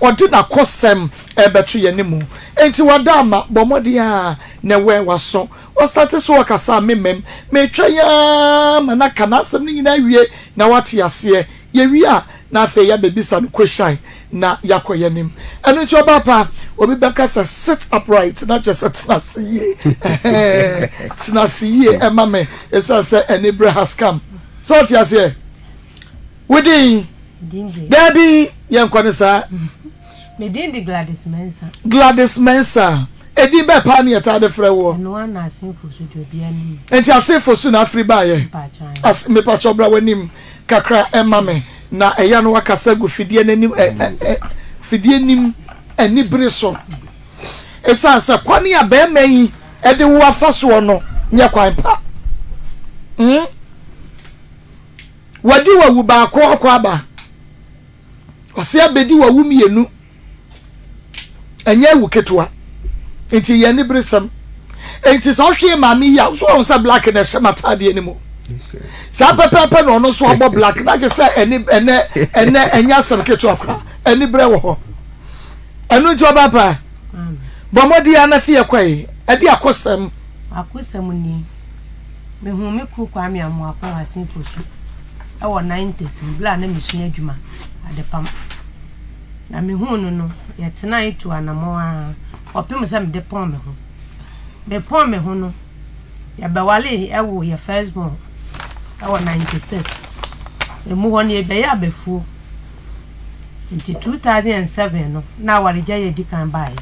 odi na kosem ebetu ye ne mu enti wadama bomodi a na we waso o start so wakasa memem me twa ya manaka na asem ni na wie na wate ase ye wie a na afa ya bebisa no question na yakoye nim enu nti obapa obi beka say sit upright not just tnasiye tnasiye emame esa say enibra has come so what you say within Debbie yankwane sa me din Gladys Mensa edi be pa na yeta de frɛ wo no na asenfo so do bia ni enti asenfo so na afri ba ye as me pa chobra wanim kakra emame na eya no wakasa gu fidie nanim fidie nim ani breso esa sa kwani ya be mayi e de wo afaso no nya kwan pa wadi wa wu ba akwa aba ose abedi wa wu mienu enye wu ketua enti ye ni bresam enti so hwe mami ya so on sa black na shematade ni mo sa pepepe no no so abo black na je say ene enya sam ketua kra eni bre wo ho enu ti obapa bomodi ya na fie kwai edi akosem ni me hu me ku kwa mi amu akwa asin fosu e wo 90s bla na misua adwuma adepam na me hu no ye tena itu anamo a opem se me de pon me ho be pon me ho no ya bewale e wo ye first born e wo 96 e mu ho ne e be ya befu nti 2007 no na warija ye di kan bai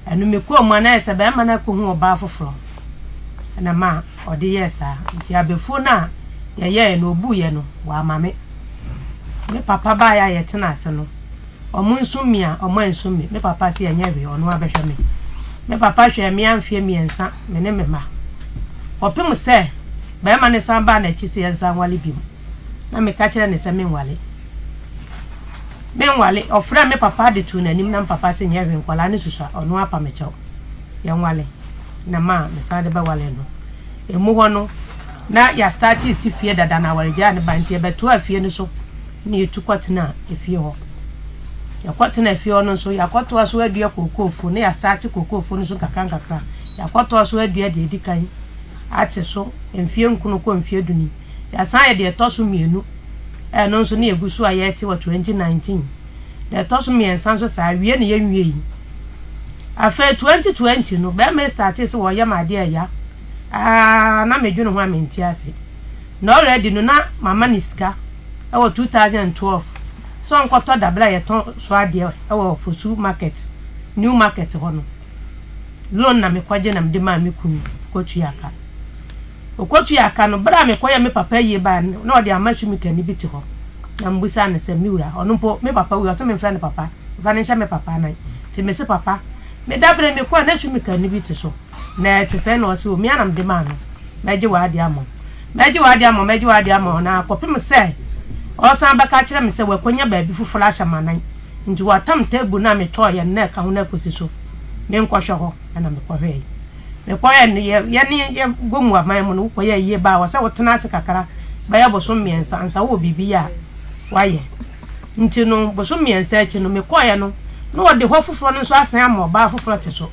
anu me ko mo na ese be ma na ko hu oba foforo na ma odi yesa nti abefu na ye no obu ye no wa mame me papa ba ya ye tena ase no omo nsumi a omo nsumi me papa se anya we ono abehwe me papa hwe me amfie miensa me ne me ma opim se ba ma ne samba na chi se ensa nwale bi na me ka kire ne se me nwale ofra me papa de tu na nim na papa se nya we nkwala ne susua ono apa me chew ye nwale na ma me sa de ba wale no emu ho no na ya start isi fie dada na warija ne banti e beto afie ne so ni etukwatena efie ho ya kwatena efie no so ya kwato aso adua kokofo ne ya start kokofo no so kakra ya kwato aso adua de edikan ate so emfie nkunu ko emfie duni ya san ye de toso mienu no so ne egusu aye te wa 2019 de toso mien san so sa wie ne ye nwie yi afa 2020 no be me start se wo ye made ya na medwunu ho amenti ase no already no na mama niska e wo 2012 so nkoto dabla ye ton so ade e wo fosu market new market ho no loan na me kwaje na mde ma me kunu kotu yaka okotu yaka no bra me koya me papa ye ba na ode amachu mi kani biti ho na mbusa na se miura ono po me papa wi so me mfra ne papa vanisha me papa na ti me se papa me dabre me kwa na chu mi kani biti so na te se no so mi anam de ma no meje wa ade amo na kopim se o san ba ka kire me se we konya ba bi fufu la shamanan nji wa tam table na me to ye na ka ho na kosi so me nkwahwe ho na me kwahwe me kwaya ne ye ne gomu aman mu no koya ye ba wa se wotena ase kakara ba ya boso miensa ansa wo bibi ya waye nti no boso miensa achi no me kwaya no no wo de ho fufuro no so asan ama ba fufuro te so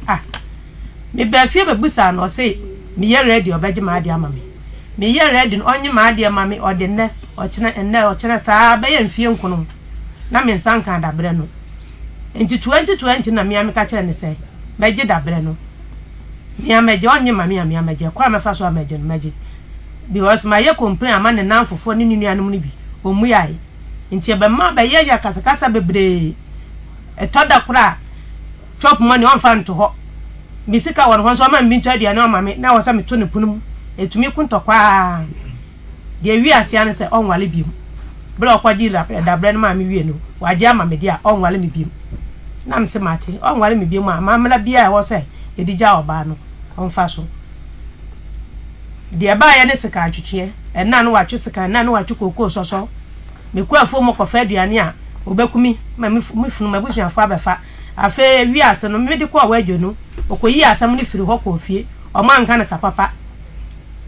me ba fie be busa no se me ye ready obaje ma ade ama me ye ready no onye ma ade ama me ode ne ochena saa ba ye mfie nkunu na me nsanka da bre no nti 2020 na me ameka kire ne se meje da bre no me ameje onye ma me ameje kwa me fa so ameje no meje because my ye complain ama ne nan fofo ne nuanum ni bi omu yae nti e be ma ba ye ya kasakasa bebre e toda kura chop money on fan to ho bisika won ho so ma mbi ntwa na ma me na wo sa me to ne punum etumi kuntokwa de wi asia ne se onwale biem bra okwaji da bra no ma me wie no waje ama me dia onwale me biem na me se mate onwale me biem ma mla bia wo se edija oba no onfa so de ba ya ne sika atwetwe na no watwe sika na no watwe kokoo soso me ku afo mo kofa aduane a obekumi ma me funu ma busu afo abefa afa wi ase no me de ko awadwo no okoyi asam ne firi ho ko fie o ma nka ne kapapa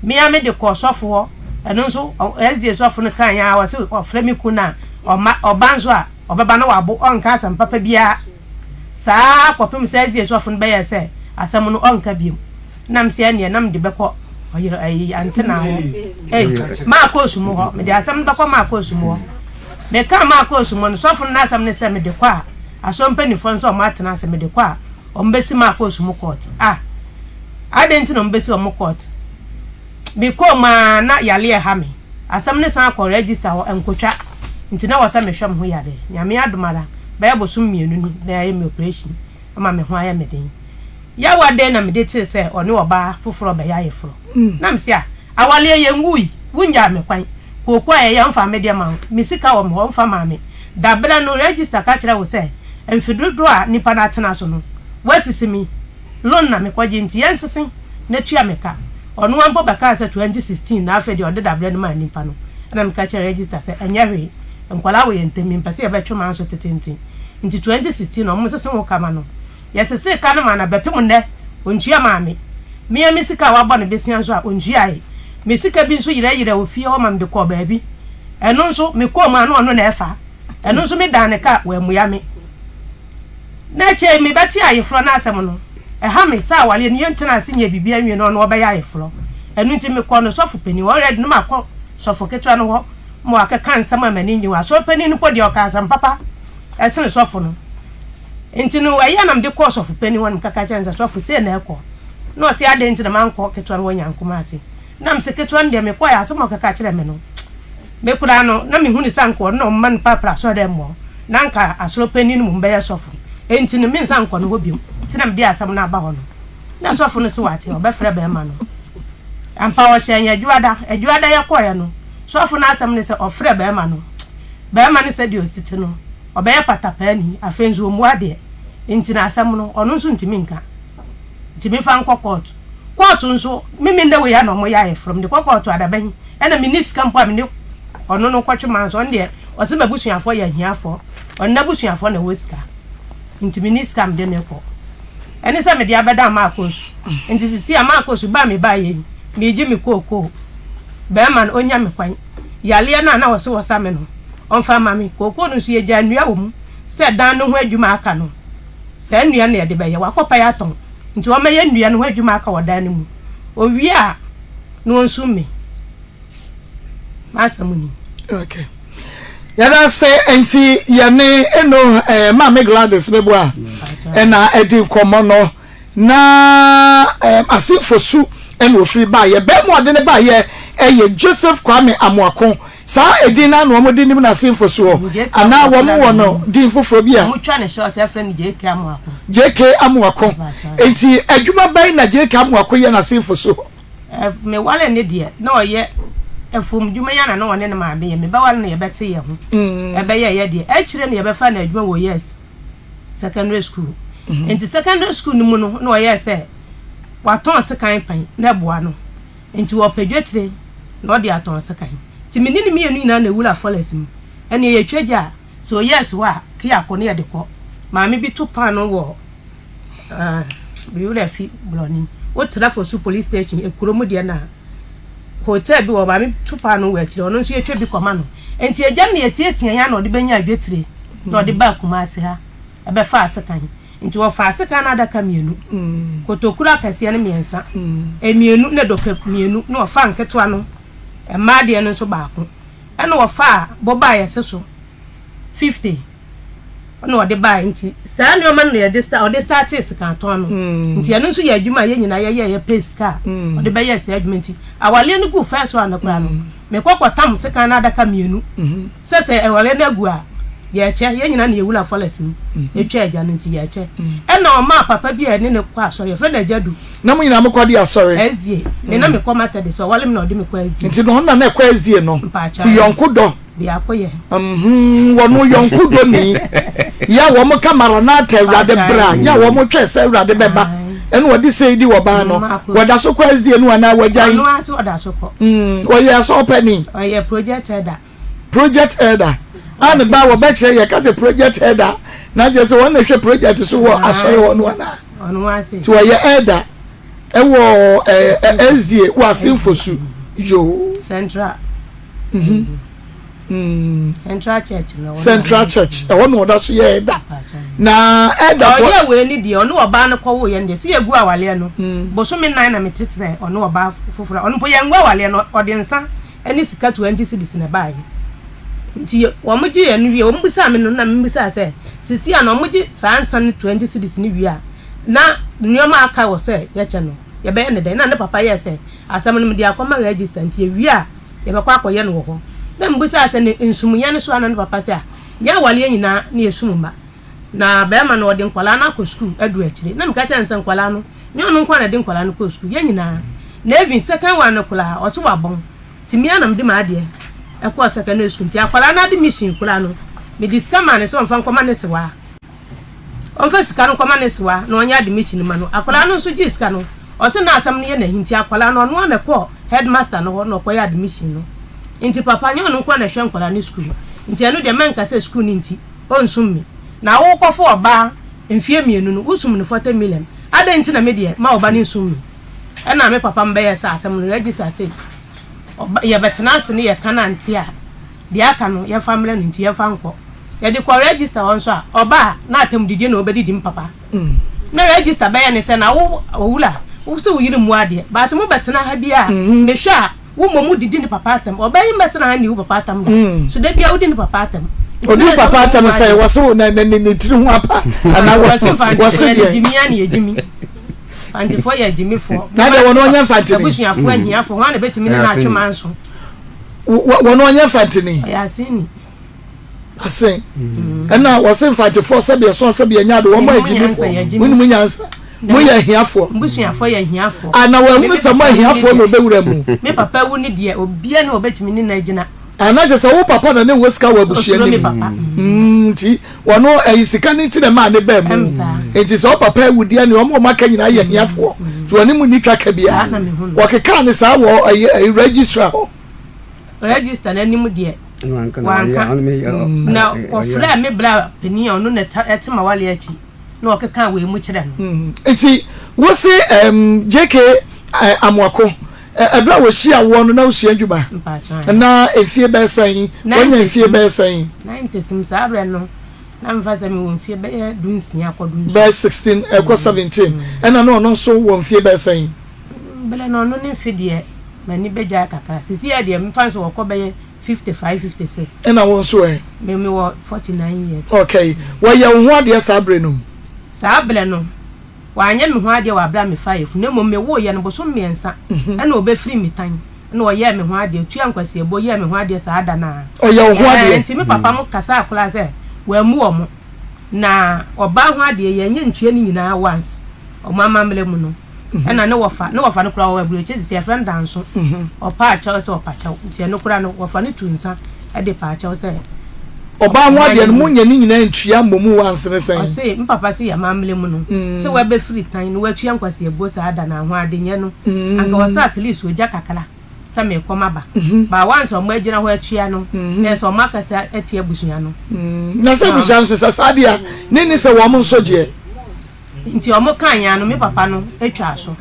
me ya me de ko sofo ho eno nso SD sofo no kan ya wa se ofre me ku na o banzo a obeba na wabo onka asam papa bia saa kopem saa zie so fun be ye se asam no onka biem nam se ane nam de beko oyere ayi antena ho Maa Akos mu ho me de asam beko Maa Akos mu ho me ka Maa Akos mu no so fun na asam ne se me de kwa asompa fon so ma atena se me de kwa ombesi Maa Akos mu court adenti no mbesi o mu court biko ma na yale ha me asam ne san ko register ho enkotwa nti na wasa me hwam ho yare nyame adomara ba ya bosum mienu ni na ya me operation ama me ho aya me den ya wade na me de te se one oba foforo ba ya yeforo na me sia awale ye ngui wunya me kwan kokwa ya mfa me de ma misika wo me ho mfa ma me da bela no register ka kire wo se emfidodo a nipa na atena so no wasisi mi loan na me kwaje nti yensesin na tua me ka ono ampo baka se 2016 na afa de ode da bela no ma nipa no na me ka kire register se enyawe nkwala wo yentemi mpase ya betwe man so tetenti nti 2016 no mo sese wo kama no yesese ka no ma na bepem ne onjia maame me misika wa bɔ ne besia so a onjia ai misika bi nso yire ofie ho mam de ko baabi eno nso me ko ma no na efa eno nso me dan ne ka wa muya me na che me beti ayefro na asem no ha me sa wale ne yentena asenye bibia nwie no no obeya ayefro eno nti me ko no sofo pani wo red no makɔ sofo ketwa no ho mo akeka nsama mani nyi wa so pani no podi okasam papa esene sofo no enti no ayi nam de ko sofo pani won kaka chanza sofo se na ekɔ no se ade enti na manko ketwa no nyankoma ase nam se ketwa ndie me kɔ ya so mo kaka kire me no me kura no na me huni sanko no man papa so dem mo nanka asoro pani no mbe ya sofo enti no me sanko no hobiem ti na me de asam na aba ho no na sofo no so wate obefre be ma no ampa wo hye nya adwada ya kɔ ya no sofo na asam ne se ofre be ma no se de ositi no obeye patapani afenzu omu ade enti na asam no ono nso ntimi nka ntimi fa nkɔ court nso mimi ndewe ya no mo ya from the court adaban ena miniska mpo amne ono no kwatwe man so nde ose babusuafo ya hiafo onna busuafo na weska enti miniska mde ne kɔ ene se me de abeda Maa Akos enti sisi Maa Akos ba me ba ye me ji me koko be man onya me kwan yale na wo se wo sa me no onfa mami koko no so ye ja nnua wo mu se dan no ho adwuma aka no se nnua na ye de be ye wakopa ya ton nti o meye nnua no ho adwuma aka wo dan no mu owi a no nsu me masamuni okay yada se enti ye ne eno mama Gladys bebo a na edi komo no na asifosu eno ofiri ba ye be mo de ne ba ye Joseph Kwame Amuako sa edina no mo de nim na asifosu o ana wo mo no din foforo bi a mo twa ne short e friend JK Amuako enti adwuma ban na JK Amuako ye na asifosu me wale ne de na oye efum dwuma ya na one ne ma be ye me ba wale ne ye bete ye ho e be ye de e kire ne ye be fa na adwuma wo yes secondary school enti secondary school ni mu no na oye se waton sekan pan na boa no enti wo pedwetire na odi aton sekan ti menini mienu na na wula folesim ene ye twaja so yes wa ke akone ye de ko maami bi to pan no wo bi wula fi bloni o tra for su police station ekuromu de na hotel bi wo maami to pan no wa kire ono nso ye twa bi koma no enti ejam ne yetietia ya na odi benya adwetire na odi ba kumasi ha ebe fa sekan nti wo fa sekan na adaka mienu kotokura kase ne miensa mienu ne dope mienu na wo fa nketwa no ma de no so baako ene wo fa boba ye seso 50 ono wo de ba nti saa ne o man no ye de start sekan ton no nti eno so ye adwuma ye nyina ye peska o de ba ye se adwuma nti awale no gu fa so anakura no me kokotam sekan na adaka mienu sese awale na gu a ye che ye nyina na ye wula folesim etwa agya no nti ye che ena o ma papa bi ene ne kwa so ye fe na jadu na mo nyina mo kwadi asori SDA me na me komata de so wale me na odi me kwa SDA nti no na kwa SDA no ti yonku do bi akoye wono yonku do ni ya wo mo kamara na ta awrade bra ya wo mo twa se awrade beba ene wodi sei di wo ba no wada so kwa SDA no ana wajan no aso wada so ko o ye so openi o ye project elder and ba wo be kire ye ka se project elder na je se won na hwe project so wo asori won wana onu ase ti wo ye elder e wo SDA wo asinfosu yo central Central Church no. Central Church. I want to so ye da. Na eda for ye we ni de ono oba no kwo ye nde se ye gu awale no. Bosomi 9 na metete ono oba fofura. Ono bo ye ngwa awale no ode nsa eni sika 20 cedis na bae. Nti wo mo je ye no wie wo mbisa me no na mbisa se sisi a no mo je sansa ne 20 cedis ni wie a na nyoma aka wo se ye che no ye be ne den na ne papa ye se asam no me de akoma register nti ye wie a ye be kwa akoye no wo na mbisa se ne nsumunya ne so ana ne papa se a ya wale nyina na esumuma na be ma no ode nkwala na ko school adu akire na mka cha nsan nkwala no nyo no nkwa na de nkwala no ko school ye nyina na even second one no kula o so wabon timia na mde ma ade e ko second school ti akwala na de mission kula no me diska man ne so mfa nkoma ne sewa on fa sika no koma ne sewa na onya de mission ma no akwala no so ji sika no o se na asam ne ye na hinti akwala no no na ko headmaster no no ko ya de mission no nti papa nyo no nkwa na hwe nkwala ne school nti eno de man ka se school ni nti on summi na wo kofo oba mfie mienu no usum ne 40 million ada nti na media ma oba ne summi ena me papa mbe ya sa asam no register say oba ye betena se ne ye kana nti a de aka no ye family no nti ye fa nko ye de ko register won so a oba na atem didi na obedi dim papa na register be ya ne se na wo wula wo so yiri mu ade ba atem betena ha bia me hwa wo momu didi ni papa atem oba yi betena ha ni wo papa atem so de bia wo di ni papa atem odi papa atem say waso na ni tiri ho apa ana waso ye jimi ani ye jimi anti fo ye jimi fo na de wono nya fatini abusuafo ahiafo ho na betimi na atwema nso wono nya fatini ya sini asen ana wasen fatifo sabe so sabe nya de wo ma jimi fo woni munyansa mo ye ahiafo abusuafo ye ahiafo ana wa mu sa mo ahiafo no bewura mu me papa wu ni de obia na obetimi ni na gina ana je se wo papa na ne weska wa bushia ni nti wono ayisika ni ti de ma ne ba mu enti so papa wudi ani o mo maka nyina ye hiafo to ani mu ni twaka bia wo keka ni sa wo registrar register na ni mu de na o fra me bra peni onu na etema wale achi na o keka we mu kire no enti wo se JK amwako ebra wo hia wo no na usua dwuma na efie be san wonya efie be san 90 sim sa abra no na mfasa mi won fie be dunsia akodu be 16 eko 17 ena no no so won fie be san bele no no ne fie de mani beja kakra sisi ya de mfanso wo ko be 55 56 ena won so me wo 49 years okay wo ye ho ade sa abre no sa abre no wanye me ho ade wa abra me 5 na mom me wo ye no boso miensa ena obefiri mitan na o ye me ho ade tua nkwase ebo ye me ho ade sa ada na o ye ho ade enti me papa mo kasa akula se wa mu o mo na oba ho ade ye nye ntua ni nyina once o mama mele mu no ena ne wofa no kura wo abro che se friend danso o pa acha se o pa acha ntia no kura no wofa ne tunsa ade pa acha se oba ho ade no munya ni nyina ntua momu wansene sen o se mpapa se ya mamle mu no se wa be free time no wa tua nkwase ebo sa ada na ho ade nye no anka wasa at least oja kakala sa me koma ba once o ma agina ho atua no na so makasa atia busuya no na se busuya so sa dia ni se wo mo so je nti o mo kan ya no me papa no atwa so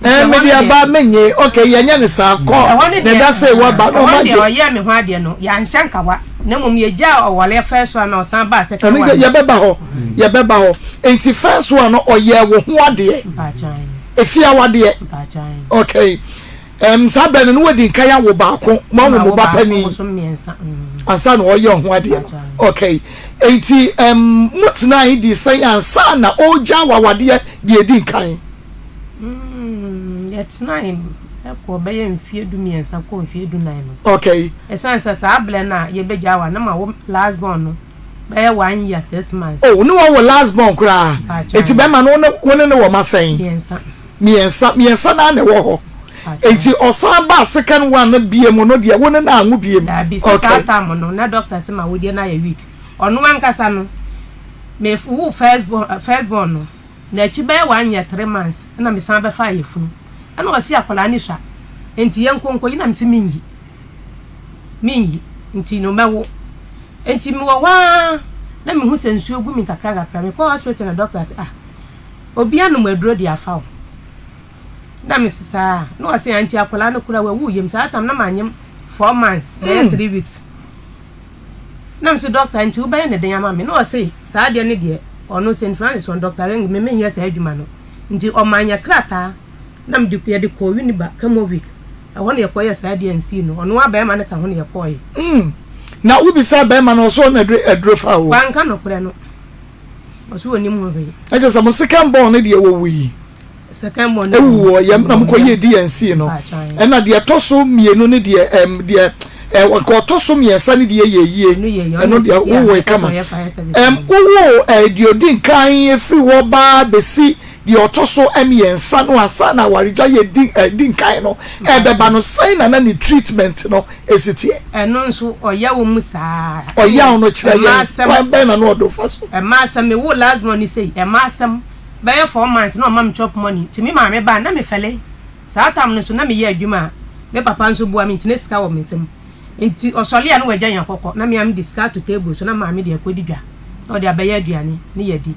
me dia ba menye okay ya nya ne sa ko ne da se wo ba no ma je o ye me ho ade no ya nshanka wa na mom ye ja o wale first one no san ba second one ye beba ho enti first one no o ye wo ho ade efia wade okay saben no wadi kan ya wo ba ko mo ba pani ansa no o ye ho ade okay enti mutna di say ansa na o ja wawade de di kan it's nine ko be ye mfie du miensa ko mfie du nine no okay esansa sa able na ye be ja wa na ma wo last born no be 1 year 6 months oh no wo last born kura enti be ma no woni ne wo masen miensa na ne wo ho enti osan ba second one na bie mo no bia woni na anwu bie mo okay ta mo no na doctor se ma wo die na ye week onu ankasa no me fu first born no na chi be 1 year 3 months na me san be fa ye funu ana wasi akola ni sha enti yenkonko yina mse minyi enti no mewo enti mi wa na mi hu sensu ogu mi kakra me ko hospital na doctor say obi anu maduro di afa na mi sisa no wasi anti akola no kura wa wu yem sa atam na manyem 4 months 3 weeks na me so doctor nti wo bɛyɛ ne den ama me no say saa de ne de ono St Francis on Dr. Ring me menye saa adwuma no nti o manya krata na me de ko ye de ko wi ni ba kamo week ɛhɔ ne yɛkɔ yɛ saa de nsi no ɔno abɛɛma ne ka ho ne yɛkɔ yɛ na wo bi sa bɛɛma no so na adro fa wo wanka no kure no ɔso oni mu hwe ɛje sɛ mo second born ne de wo wi second born e wo yɛ na mo kɔ yɛ DNC no ɛna de ɛtɔso mienu ne de de ko toso miensa ne de yeye eno de wo kama wo de odin kan efri wo ba besi de otoso miensa no asa na warija ye din kan no beba no sign na ni treatment no esitie eno nso oya wo mu saa oya no kire ye kwa ben na no odo faso ma asem me wo last money say ma asem be 4 months no mam chop money timi ma me ba na me fele saa tam no so na me ye adwuma me papa nso bua me ntine sika wo me nsem nti osolia no wagya yankokɔ na me am discard to table so na ma me de akodi dwa o de abaya aduane ne yadi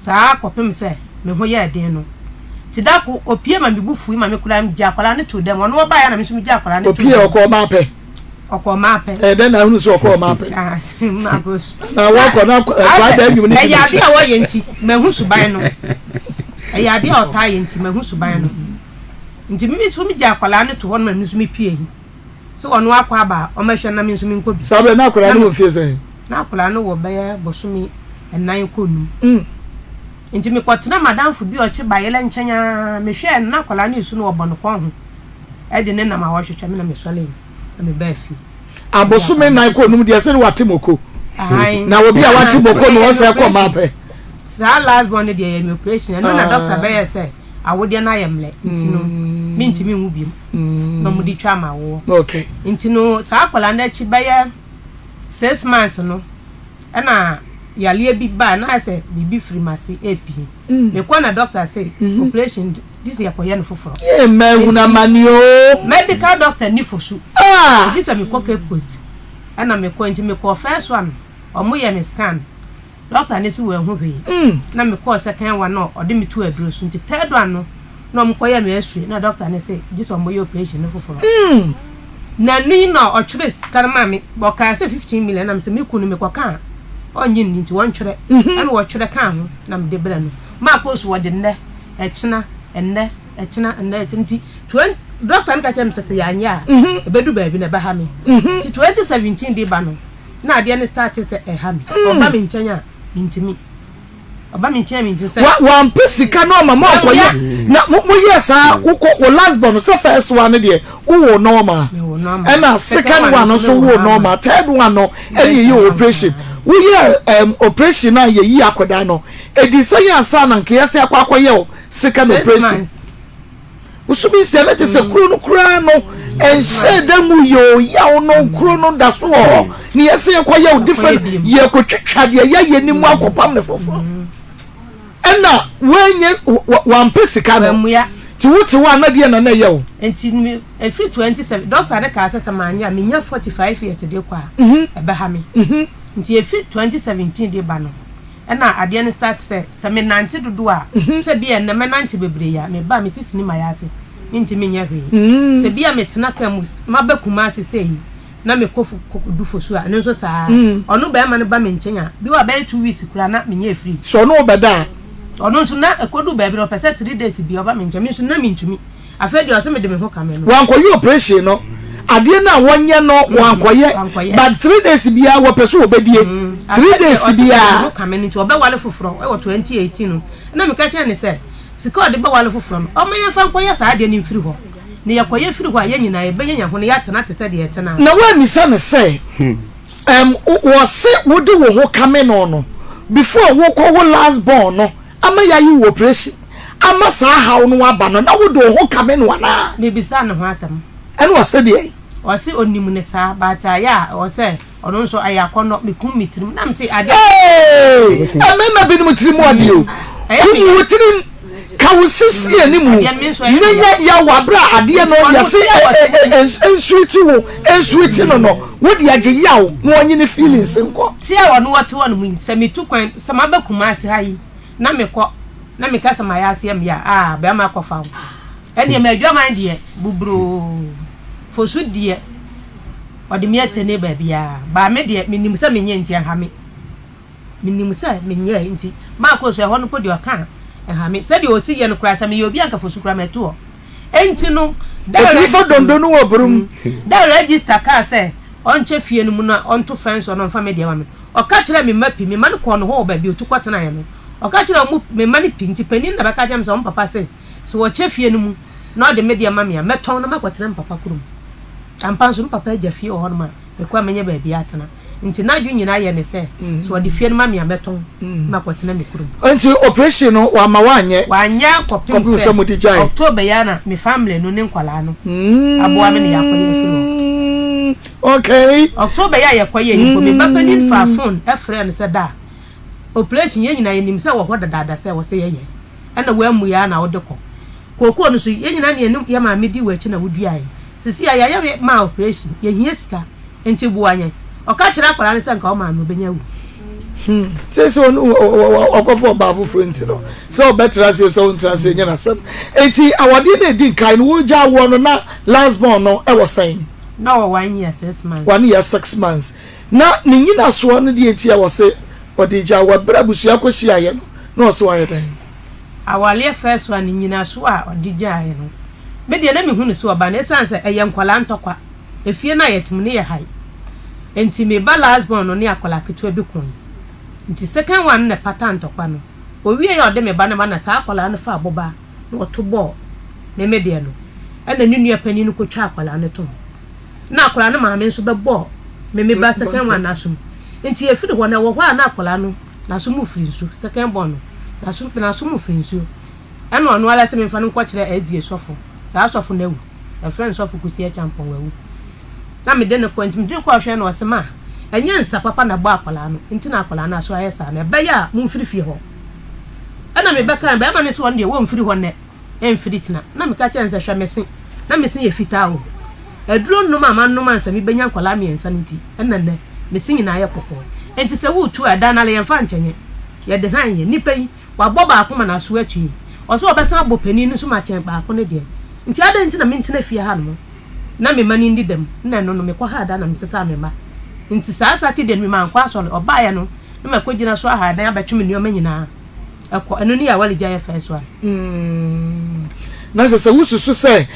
saa kopem se me ho ya den no ti da ko opie ma me bufu ma me kula am gya kwala ne to dem no oba ya na me so me gya kwala ne to opie okɔ ma pɛ den na hunu so okɔ ma pɛ Maa Akos na wo kɔ na kwa da adwum ne ya de a wo ye nti me hu suban no ya de a ota ye nti me hu suban no nti me so me gya kwala ne to ho na me so me pie hi so ono akwa ba o mehwe na me nso me nkobi sabe na akora no fie say na akora no wo beye bosumi enan konum nti me kwotena madam fu bi o che bayele nkyanya me hwe na akora no isu no obono kon ho e de ne na ma wo hwehwe me na me sole na me ba fi abosumi nan konum de se watemoko na obi a watemoko no o se ko ma pe sa last born de ye me operation no na doctor beye say awode na yemle nti no minti mi nwu biem no mu di twa ma wo okay nti no sa akwala na chi beye 6 months no na yale bi ba na say bibi free masi epi me kwa na doctor say operation this ya koye no foforo me huna mani o medical doctor ni fosu this me kwa Cape Coast na me kwa nti me kwa first one omo ye me scan doctor ne si we hu hwe na me kwa second one no ode me tu aduro so nti third one no no mkoya me estre na doctor ne say this one boy operation no foforo na ni no o twere karama me bo ka say 15 million na me say me kunu me kwa kan onyi ni nti won twere na wo twere kan ho na me de bra no Maa Akos wo de nne echina enne nti 20 doctor nka chem say ya anya ebedu ba bi na ba ha me nti 2017 de ba no na ade ne start say e ha me oba me nkyanya intimi oba me nkyanya me nti one pesika no mama okoye na mo yesa wo last born so first one de wo normal and na second one so wo normal third one no any ye operation wo ye operation na ye yi akoda no edisanya asa na nke yesa akwakoye second operation usumi se na se kuro no kura no en shedemu yo ya no kuro no da so ni yesa akwaye different ye ko twetwa de ye ni mu akopam ne fofo ena wenye one pesika no ti wuti wa na de na ye o enti every 27 doctor ne ka asesa manya menya 45 years de kwa ebe ha me nti every 2017 de ba no ena ade ne start se me nante dodo a se bia na me nante bebre ya me ba me sisi ni mayase nti me nya hwe se bia me tena ka mu mabe kumasi sei na me kofu kokudufo so a ne so saa ono ba ma ne ba me nkyenya bi wa ba 2 weeks kura na me nya free so no beda ono nso na ekodu ba bi no pese 3 days bi oba me nkyemi nso na me ntumi afedi o se me de me ho ka me no wan koye operation no ade na wonye no wan koye but 3 days bia wo pese obedie 3 days bia ka me nti oba wale foforo e wo 2018 no na me ka tia ne se sika de ba wale foforo o me ya fa koye sa ade ni mfiri ho ne ya koye firi ho a ye nyina ye benya ho ne ya tena te se de ye tena na wa mi sa ne se wo se wo de wo ho ka me no before wo ko wo last born no ama ya yi operation ama sa hawo no aba no na wo de wo ho ka me no ana me bisa no ho asam ene wo se de o se onimu ne sa bata ya o se ono nso aya kono me kum mitrim na me se ade amema bi no mitrim ade o kum wotrim ka wo sisi animu nenya ya wabra ade no ya se ensuiti no wo de age yawo no onye ne feelings nko ti a wono wote wono mu se metu kwan se mabakum ase hayi na mekọ na meka sama ya ase am ya be ma kofa ene me adwaman de bubro fosu de odi me atene ba bia ba me de minim se menye nti ha me minim se menye nti Maa Akos e ho no podi oka ha me se de osi ye no kura se me ye obi anka fosukura meto enti no da for dondo no obrum da register ka se onche fie no mu na onto fence on fa me de wa me oka kire me mapi me man ko no ho ba bi otukwatena ye no oka kire mu me man pinti panin na baka jam se on papa se so wo che fie no mu na de me de ma me a meton na makwatena papa kurum ampanso papa agya fie ho no ma e kwa menye ba bi atena nti na dwu nyina ye ne se so wo de fie no ma me a meton makwatena me kurum nti operation no wa ma wanye kopim se October ya na me family no ne nkwala no aboa me ne yakoye fie okay October ya yakoye yipo me papa ni fa phone e friend se da operation ye nyina ye nim se wo ho dada se wo se ye ye ana wa mu ya na wo de koko no so ye nyina ne ye ma me di wa chi na wodua ye sisi ya ya ma operation ye hia sika enti buanye oka kira kwara ne se nka o ma no benya wu sisi onu okofo ba fufu enti no so better say so ntrase nya na sam enti awade na di nkai no wo ja wo no na last born no e was saying no 1 year 6 months 1 year 6 months na ni nyina so no di enti a wo se odi ja wa brabusu akosi aye no no so aye den awale first one nyina so a odi ja aye no me de na me hu ne so ba na sanse eye nkwala ntokwa efie na yetim ne ye hai enti me ba last born no ne akola ketu bi kun nti second one ne pattern ntokwa no owie ye ode me ba na sa akola no fa aboba no to bo me de no ena nunu apani no kotwa akola no to na akola no ma me nso be bo me ba second one na so nti efiri ho na wo ho na akola no na so mu firi nso second born no na so mu firi nso ena ono ala se me fa no kwa kire azie sofo sa sofo na wu a friend sofo kusi Agyapong wu na me de ne point me de kwa hwe na osema enye nsa papa na bo akola no nti na akola na so ayesa na be ya mu mfiri fie ho ena me beka be ma ne so wonde wo mfiri ho ne mfiri tina na me ka che nsa hwa mesin na mesin ye fita o aduro no ma no man sa me benya akola me nsa nti ena ne mesin na aye kokko enti se wo tu ada na le yemfa nchenye ye de han ye nipa yi wa bo ba akoma na so achi oso obesa bo pani no so ma chen ba akona de nti ada nti na me ntina fie ha no na me mani ndi dem na no me kwa ha ada na me sesa me ma nti sa ti de me man kwa so oba ya no na me kwagina so ha ada abetwe me nyoma nyina akọ eno ni ya wale gya first one na se wususu se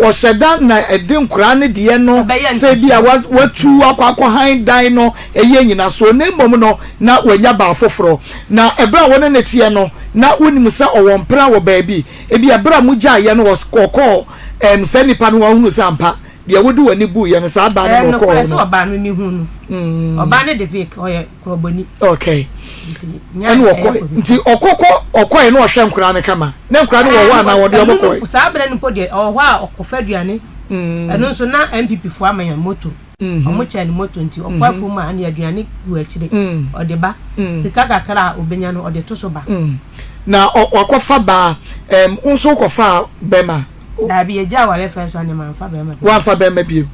o sheda na edin kura ne de no se bia watu akwa han dan no eye nyina so na mbom no na wanya ba foforo na ebra wona ne tie no na wonim se owompra wo baabi e bia bra mu gya ye no was kokọ se nipa no hunu se ampa de wodi wani bu ye no sa ba no kokọ no so ba no ni hunu oba ne de vik oye kroboni okay enu nti okọ ye no ohwe nkura ne kama ne nkura no wo wa na wo de obokọ sa abra ni podi ohwa a okofa duane enu so na MPP fo amanya moto omo cha ni moto nti okwa fu ma ani aduane gu akire ode ba sika kakara obenya no ode to so ba na okofa ba unso kofa bema da bi eja wale first one man fa bema wa fa bema bi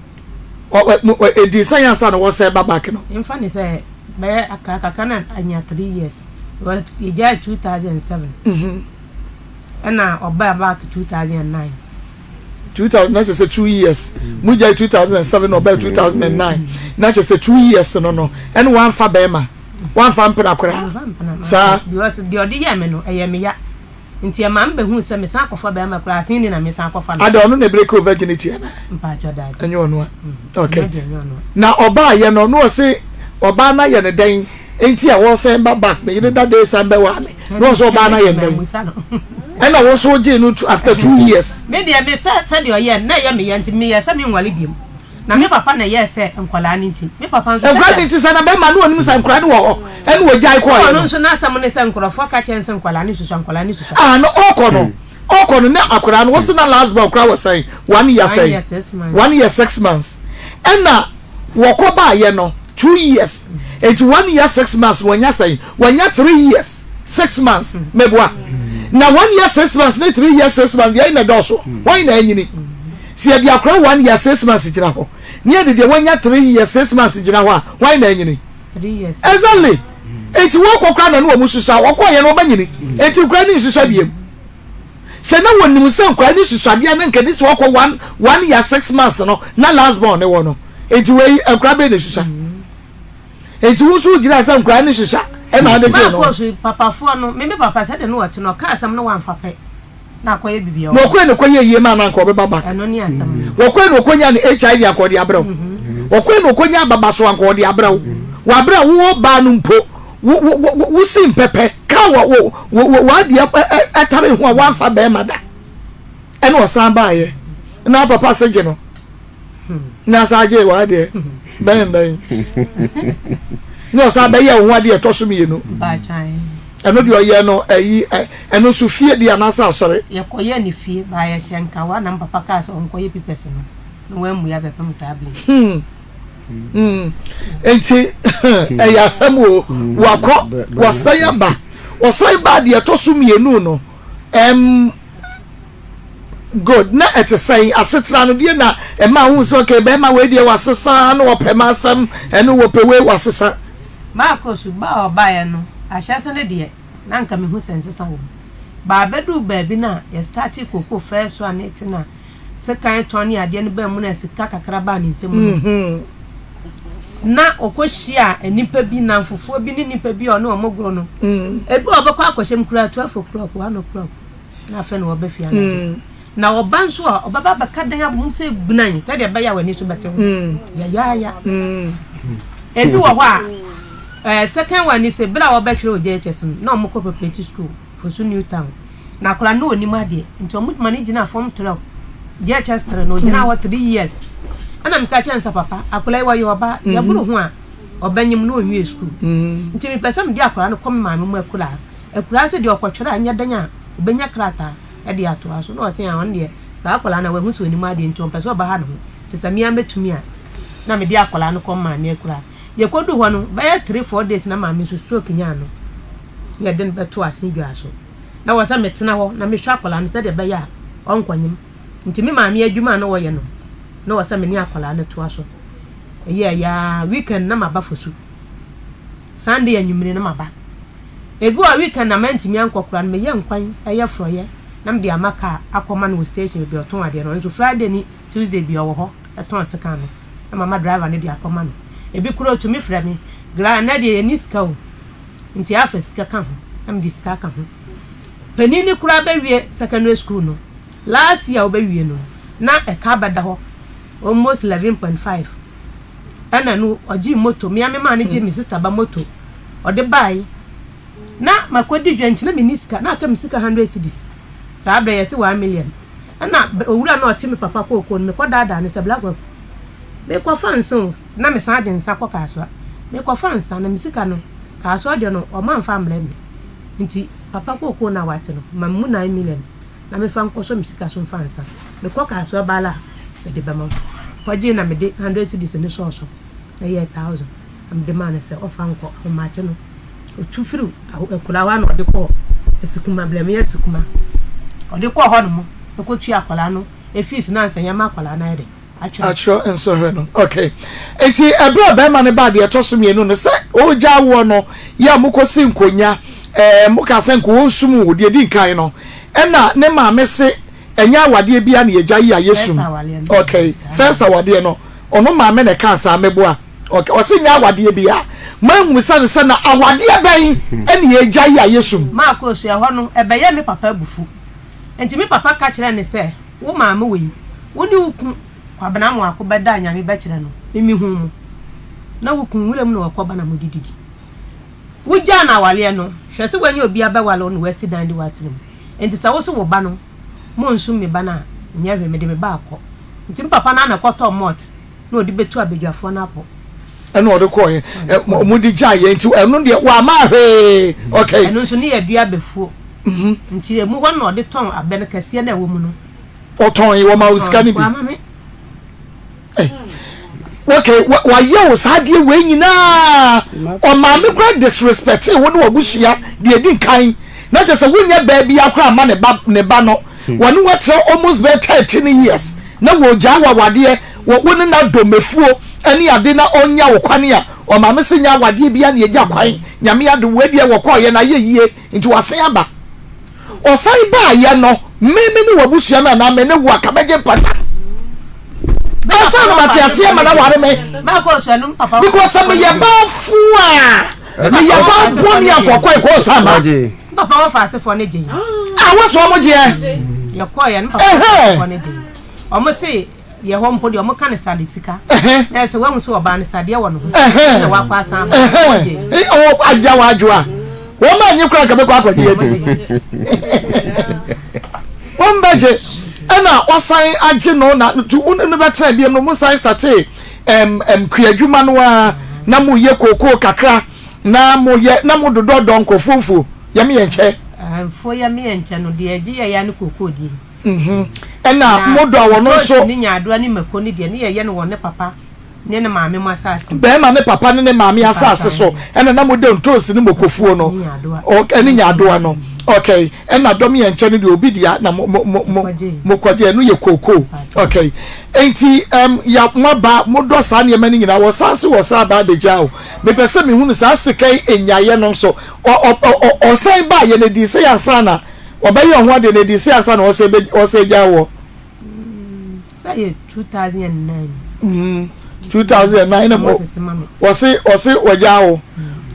o di science na wo say babak no imfa ni say be akaka na anya 3 years what eja 2007 ana oba back 2009 na say 2 years muja 2007 oba 2009 na say 2 years no and one fa bema one fa mpena kora sa because the odi ya me no eyeme ya nti ma mbe hu se me san kofa be ma kura sin ni na me san kofa no ada no na break over virginity na mpa cha da enyo no okay na oba ye no no se oba na ye ne den enti a wo se ba back me ye da dey san be wa me no so oba na ye den and I was so jenu after 2 years me dey me say dey ye na ye me ye nti me ye se me nwale biem na me papa na ye se nkwala ni nti me papa nso nkwala ni nti se na be ma no onim se nkwala ni wo ene wo jai ko no nso na sam ne se nkrofo ka chen se nkwala ni susu no oko no na akwala no wo na last born kwala was saying 1 year say 1 year 6 months and na wo ko ba ye no 2 years and 1 year 6 months wonya say wonya 3 years 6 months mebwa na 1 year 6 months na 3 years 6 months ye na do so why na anyini si e bia kra 1 year 6 months jira ho ne de wonya 3 years 6 months jira ho why na anyini 3 years exactly enti wo kokra na no mususa wo ko ye no banyini enti kra ni susa biem se na wonim se kra ni susa bia na nkedi so wo ko 1 year 6 months no na last born ne wo no enti we akra be ne hwehwa enti wo so gira sa nkra ne hwehwa e na ade je no ma ko papa fo no me papa said no what no ka asam no wan fa pe na akoye bibia no kwe ne koye yie ma na nko be baba eno ni asam wo kwe no konya ne HIV akodi abraw wo kwe no konya baba so akodi abraw wa bra wo ba no mpo wo sim pepe ka wo dia atare ho wa fa be mada eno osan ba ye na papa seje no na saje wa de ben no sa be ye ho ade to so me no ba chan eno de oye no ayi eno so fie de anasa asore ye koye ni fie ba ye hyenka wa na papa ka so onkoye pipese no wa mu ya be pam sa able enti eya samu wakọ wasayaba de to so me no good na etesai asetra no de na e ma hu so okay be ma we de wasesa na opema asam eno wopewe wasesa ma ko su ba oba ye no ahyase ne de na nka me hu sensesa wo ba bedu ba bi na ye start koko first one it na second turn ya de no ba mu na sika kakra ba ni nsem na okohia enipa bi na mfofo bi ni nipa bi ono omogro no ebi obekwa akohyem kura 12 o'clock 1 o'clock na fe no obefia na obanso obaba baka dan abum se gunan se de baya wani so bete ya ebi wo ho a second one is bra obetwere GhPage na omko prepare school for so new town na kula no oni made nti omutuma ni gina form 12 GhPage no gina what 3 years ana mka chansa papa akula wa yoba ya buru ho a obanyim no onwie school nti mi pesam di akula no kom maame mu akula se di okotwere anya danya obenya krata e di ato aso no se an de sa akula na wahu so ni ma de nti ompeso ba ha no te samia betumi a na me di akula no kom maame akula ye kodu ho no ba 3-4 days na maame so stroke nya no ye den beto asen dwa so na wasa metena ho na me hwa akula no se de be ya onkwanyim nti mi maame adwuma no wo ye no no wasa me ni akwala na to aso ya weekend na maba fosu Sunday anyumire na maba ebu a weekend na mantimi ankokura na me ye nkwan eye froye na me de amaka Akoma no station bi oton ade no nso Friday ni Tuesday bi owo ho eton seka no na mama driver ne de Akoma no ebi kuro to me frɛ me gra na de ni ska o nti afa ska ka ho na me de ska ka ho penini kura ba wie secondary school no last year oba wie no na e ka bada ho almost 11.5 ana no oji moto me ma ne je mi sister ba moto ode bai na makodi dwenti na miniska na aka misika 100 cedis sa abra yesi 1 million ana owura na ochi me papa ko me kodada ne se black me ko fanso na me sa de nsa ko kaso me ko fansa na misika no kaso de no o man fa mble me nti papa ko na wate no mamu 9 million na me fa nko so misika so fansa me ko kaso bala de bema kwaje na me de 100 cedis ne so na ye 1000 am de man se ofa nko o ma che no o tufiru akula wa no de ko esikuma blem ye esikuma o de ko ho no mo e ko tu akwala no e fees na nsanya ma akwala na ide acho enso he no okay enti ebro be ma ne ba de to so mienu no se o ja wo no ya mukosi nkonya mukase nko onsum wo de di nkan no ena ne ma me se enya awade bia na ye gya yi ayesum okay first awade no ono ma me ne kansa meboa okay o se nya awade bia manwu san na awade ban ene ye gya yi ayesum ma Akos ya ho no ebe ye me papa bufu enti me papa ka kire ne se wo ma me we wo ni ukun kwabena mo akobeda nyame be kire no mimi hu mu na ukun wuram no wakoba na modididi wo gya na awale no hwe se wani obi abawale no wasi dan di watrim enti sa wo se wo ba no mo nsum me ba na nya hwe me de me ba akọ nti papa na na kọtọ mot na odi betu abedwafo na apo eno ode ko ye mo di gya ye nti eno de wa ma hwe okay eno nso ne yadua befuo nti emu ho na ode ton abene kase na wo mu no oton yi wo ma usika ni bi okay wa ye wo sadie we nyina o ma me great disrespect wo no wabusia de di kan na je se wonya ba bi akra ma ne ba no wonu watre almost be 13 years na wo ja wawade wo ne na domefuo ani ade na onya wo kwane a o ma me se nya wade bia na ye gya kwan nyame ade wo bia wo kọ ye na ye yie nti wasen aba o sai ba ye no me ni wabusua na me ne wo akabeje pata asa no matiasia ma na ware me Maa Akos anu papa because me ye ba fu a me ye ba boni akokoi ko sama papa wa fa asefo ne gye ah wo so mo gye ye ko ye no papa ne gye omo se ye ho mpo de omo kan sade sika na se wa so oba ne sade wo no na wa kwa san o agya wa adwoa wo ma nyi kura ka be kwa akwaje ye wo mbaje ana wasan agye no na to no betra biem no mo sai start kuadwuma no a na mo ye koko kakra na mo dodo donko fufu ya me yenche fo ya me yenche no de agye ya ne koko di ena mo do wo no so ni nyaado ani mako ni de ne ye ne wo ne papa ne ne maame mo asase be ma ne papa ne maame asase so ena na mo de ntosi ne mokofuo no o eni nyaado no okay ena dom yenche ne de obi dia na mo kwaje no ye koko okay enti ya mwaba mo do sa ne mani nyina wo sanse wo sa ba beja o me pese me hunu sa sekai enyaye no so o sai ba ye ne di se ya sana obayi ho ade ne di se ya sana o se ja wo say 2009 2009 mo wasi wajao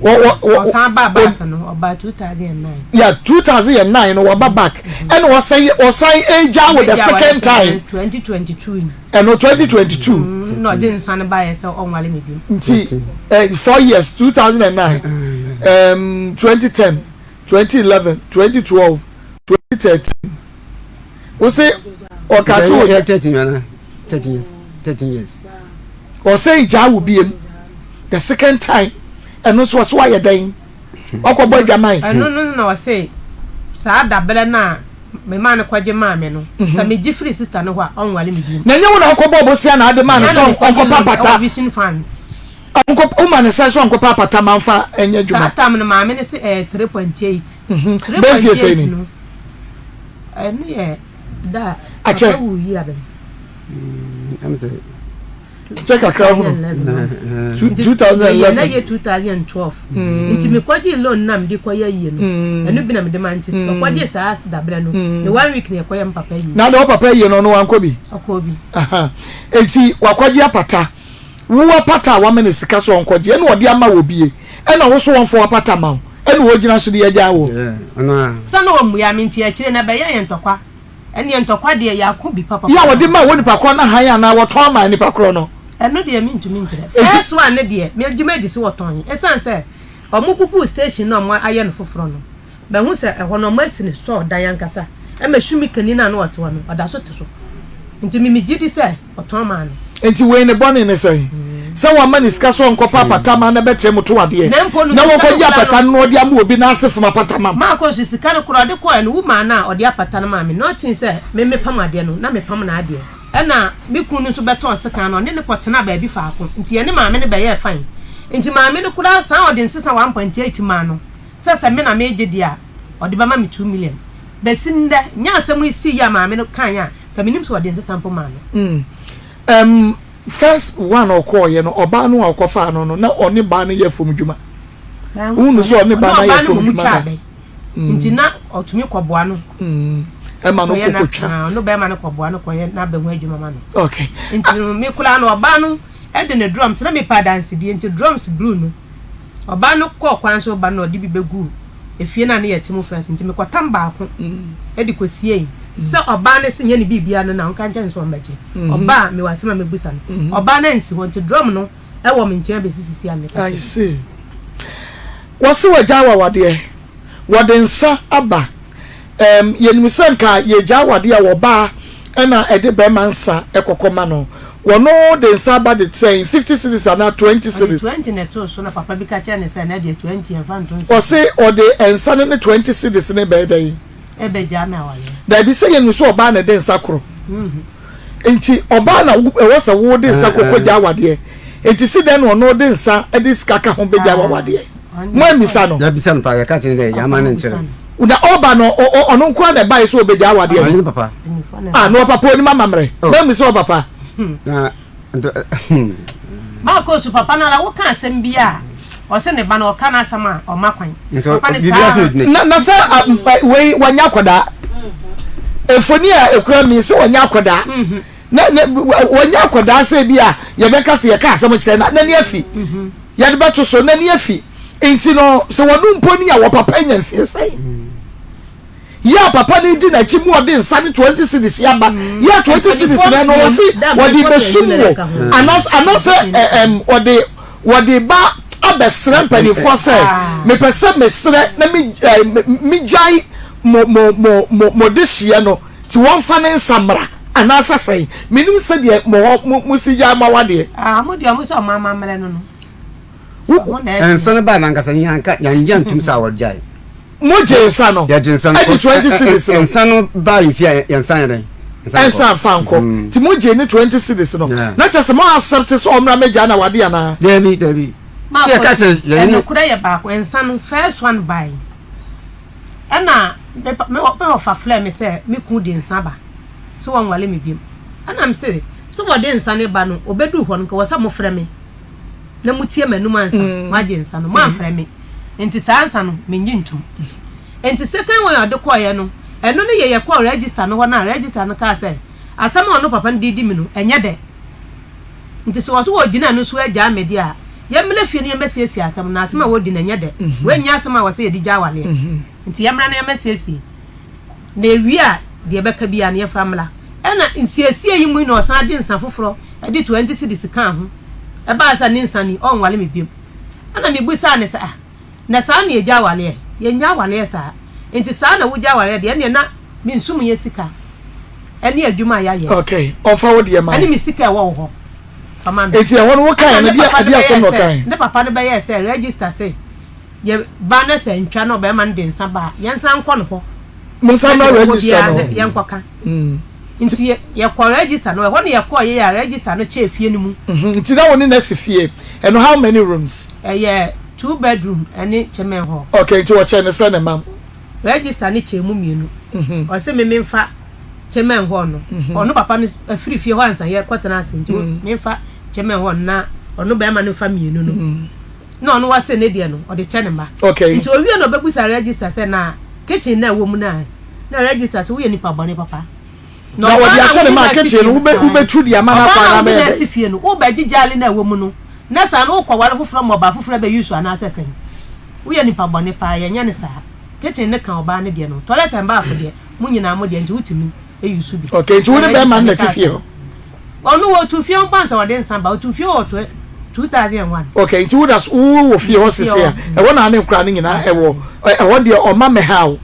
wo san ba back no about 2009 yeah 2009 no wa back and was say eja with the second time 2022 and no 2022 no didn't san ba yes on wale me bi 4 years 2009 2010 2011 2012 2013 we say o ka so 13 years or say ja will be the second time and also was why then okobo dwaman no say sa da bele na me man kwaje maame no sa me gifri sister no ho on wale me bi na nye wona okobo bosia na ade man so onko papata vision fan onko o man say so onko papata manfa enye dwuma sa tam no maame ne se 3.8 ben fie say ni enu ye da ache wu yi abe am say check akra hu 2011 na ye 2012 nti me kwaje loan nam di koya yie no enu bi na me demand kwaje sa da bele no the 1 week ne koya papa yi na do papa yi no wanko bi akobi aha enti wakwaje apata wo apata wa me sika so onkwaje enu odi ama wo bie ena wo so wonfo apata ma enu wo gina so de ya jawo sana wo mu ya me nti akire na be ye ntokwa ene ntokwa de ya akobi papa ya wo de ma wo ni pakro na han ya na wo to ama ni pakro no eno de mi ntumi ntire first one ne de me agima di se woton esan se omukuku station no mo aye no foforo no be hu se eho no masi ni store dan yankasa e ma hwumi kani na no woto no oda so te so nti mi gidi se woton ma no enti we ne bone ne sai se wa mani ska so onko papa tama na betre muto ade na wo ko ya pata no odi am obi na asefo mapata mam Maa Akos sika no kro de ko no wuma na odi apata no ma me nothing se me pam ade no na me pam na ade ena me kunu so beto sika no ne kwotena ba bi faako nti ye ne maame ne be ye fine nti maame ne kura san odi nsesa 1.8 ma no sesa me na me gye dia odi ba ma me 2 million besinda nya asem isi ya maame no kan ya ka minim so odi nsesa mpo ma no first one or you know oba no akofa no na oni ba no ye fom dwuma unu so oni ba na ye fom dwuma nti na otumi koboa no e ma no kokotwa no be ma no koboa no koye na be ho adwuma ma no okay nti me kula no oba no e de ne drums na me pa dance die nti drums blue no oba no ko kwan so oba no odi bi begu efie na ne yetimu first nti me kwatam ba ko e di kosie so oba ne se nye ne bibia no na nka nche nso mbaje oba me wasema me busa no oba na nsi ho nti drum no e wo me nche be sisi ame ka I see wasi wajawa wade wade nsa aba yenimisa nka ye jawade a wo ba na ede be mansa ekokoma no wono de nsa aba de say 50 cities and 20 cities 20 ne to so na papa bi ka che ne say na de 20 en fan ton o say o de ensa ne 20 cities ne be dey e be jama wale da bi say yenu so oba na de nsa kro enti oba na e wasa wo de nsa kokko jawade enti si den no de nsa e de skaka ho be jawade mo amisa no ya bisa no pa ya ka che ne ya ma ne nchere uda oba no ono nkwa na bai so obeja awade ni papa no papa oni mama mre na mi so papa na Maa Akos papa na la wo kan asem bia o se ne ba na o kan asama o makwan papa ne na sa we wanya koda efoni a ekura mi se wanya koda na wonya koda se bia ye beka se ye ka asem kire na ni afi ye de beto so na ni afi enti no se wonu mponi a wo papa nya fie sai ya papa ni di na chi mu ode nsa ni 20 cedis ya ba ya 20 cedis na no wo si wo di besumo anas ode ba abesre mpanifo se me pese mesre na mi jai mo de hie no ti won fa ne nsamra anasa sai menim se de mo si ja ma wade mo de mo so mama mele no ensan ba na nkasa yan tum sa warjai mo jensa no ya jensa no 20 cedis ensan ba ifia ensan yan ensan fanko ti mo je ni 20 cedis no na chese mo accept so omra meja na wade ana Debi se ka che no kura ye ba ko ensan first one buy ana me ofa flare me say me ku di ensan ba so won wale me biem ana me say so wo de ensan ne ba no obedu ho no ko wasa mo frɛ me na mutie manum ansa ma je ensan no ma frɛ me enti sa ansa no me nyintum enti second one ade ko ye no eno ne ye ko register no ho na register no ka say asama ono papa ndidi mi no enye de enti so wo gina no so agya amedi a ye mele fie ne mesiesie asam na asama wo di na enye de we nya asama wo say ye di gya wale nti yamra na yamesiesie na ewi a de beka bia na ye famla ena nsiesie yi mu na osan de nsa foforo e di 20 cedis kan ho e ba sa ni nsa ni on wale me biem ana me busa ne sa na sa na ye gya wale ye nya wale sa nti sa na wo gya wale de ene na me nsum ye sika ene adwuma ya ye okay ofa wo de ma ene me sika wo ho fama enti e wono wo kan na bia asem no kan ne papa ne be ye say register say ye ba na se ntwa no be man de nsa ba ye nsa nko no ho mo sa na register no ye nkoka nti ye ko register no ho ne ye ko ye ya register no che fie ni mu nti na woni na se fie and how many rooms yeah 2 bedroom ene chemen ho okay nti wo che ne se ne mam register ni che mu mienu o se me memfa chemen ho no ono papa no afiri fie ho ansa ye kwatena ase nti memfa chemen ho na ono be ma no fa mienu no no ono wa se ne de no o de che ne ma okay nti owie no bebusa register se na kitchen na wo mu na register se wo ye nipa bone papa no wo di ache ne ma kitchen no wo be tu di amana kwa na be na se fie no wo be gigale na wo mu no na sa no kwa wale foforo mo ba foforo be use ana se se wo ye nipa bone pa ye nya ne sa kitchen ne kan oba ne de no toilet and bath de mu nyina mo de nti wutimi e use bi okay nti wo ne be man na ti fie ho onu wo tu fie pants wo de nsan ba wo tu fie o 2001 okay nti wo das wo fie ho sese a e wo na ne nkra ne nyina e wo de o ma me hawo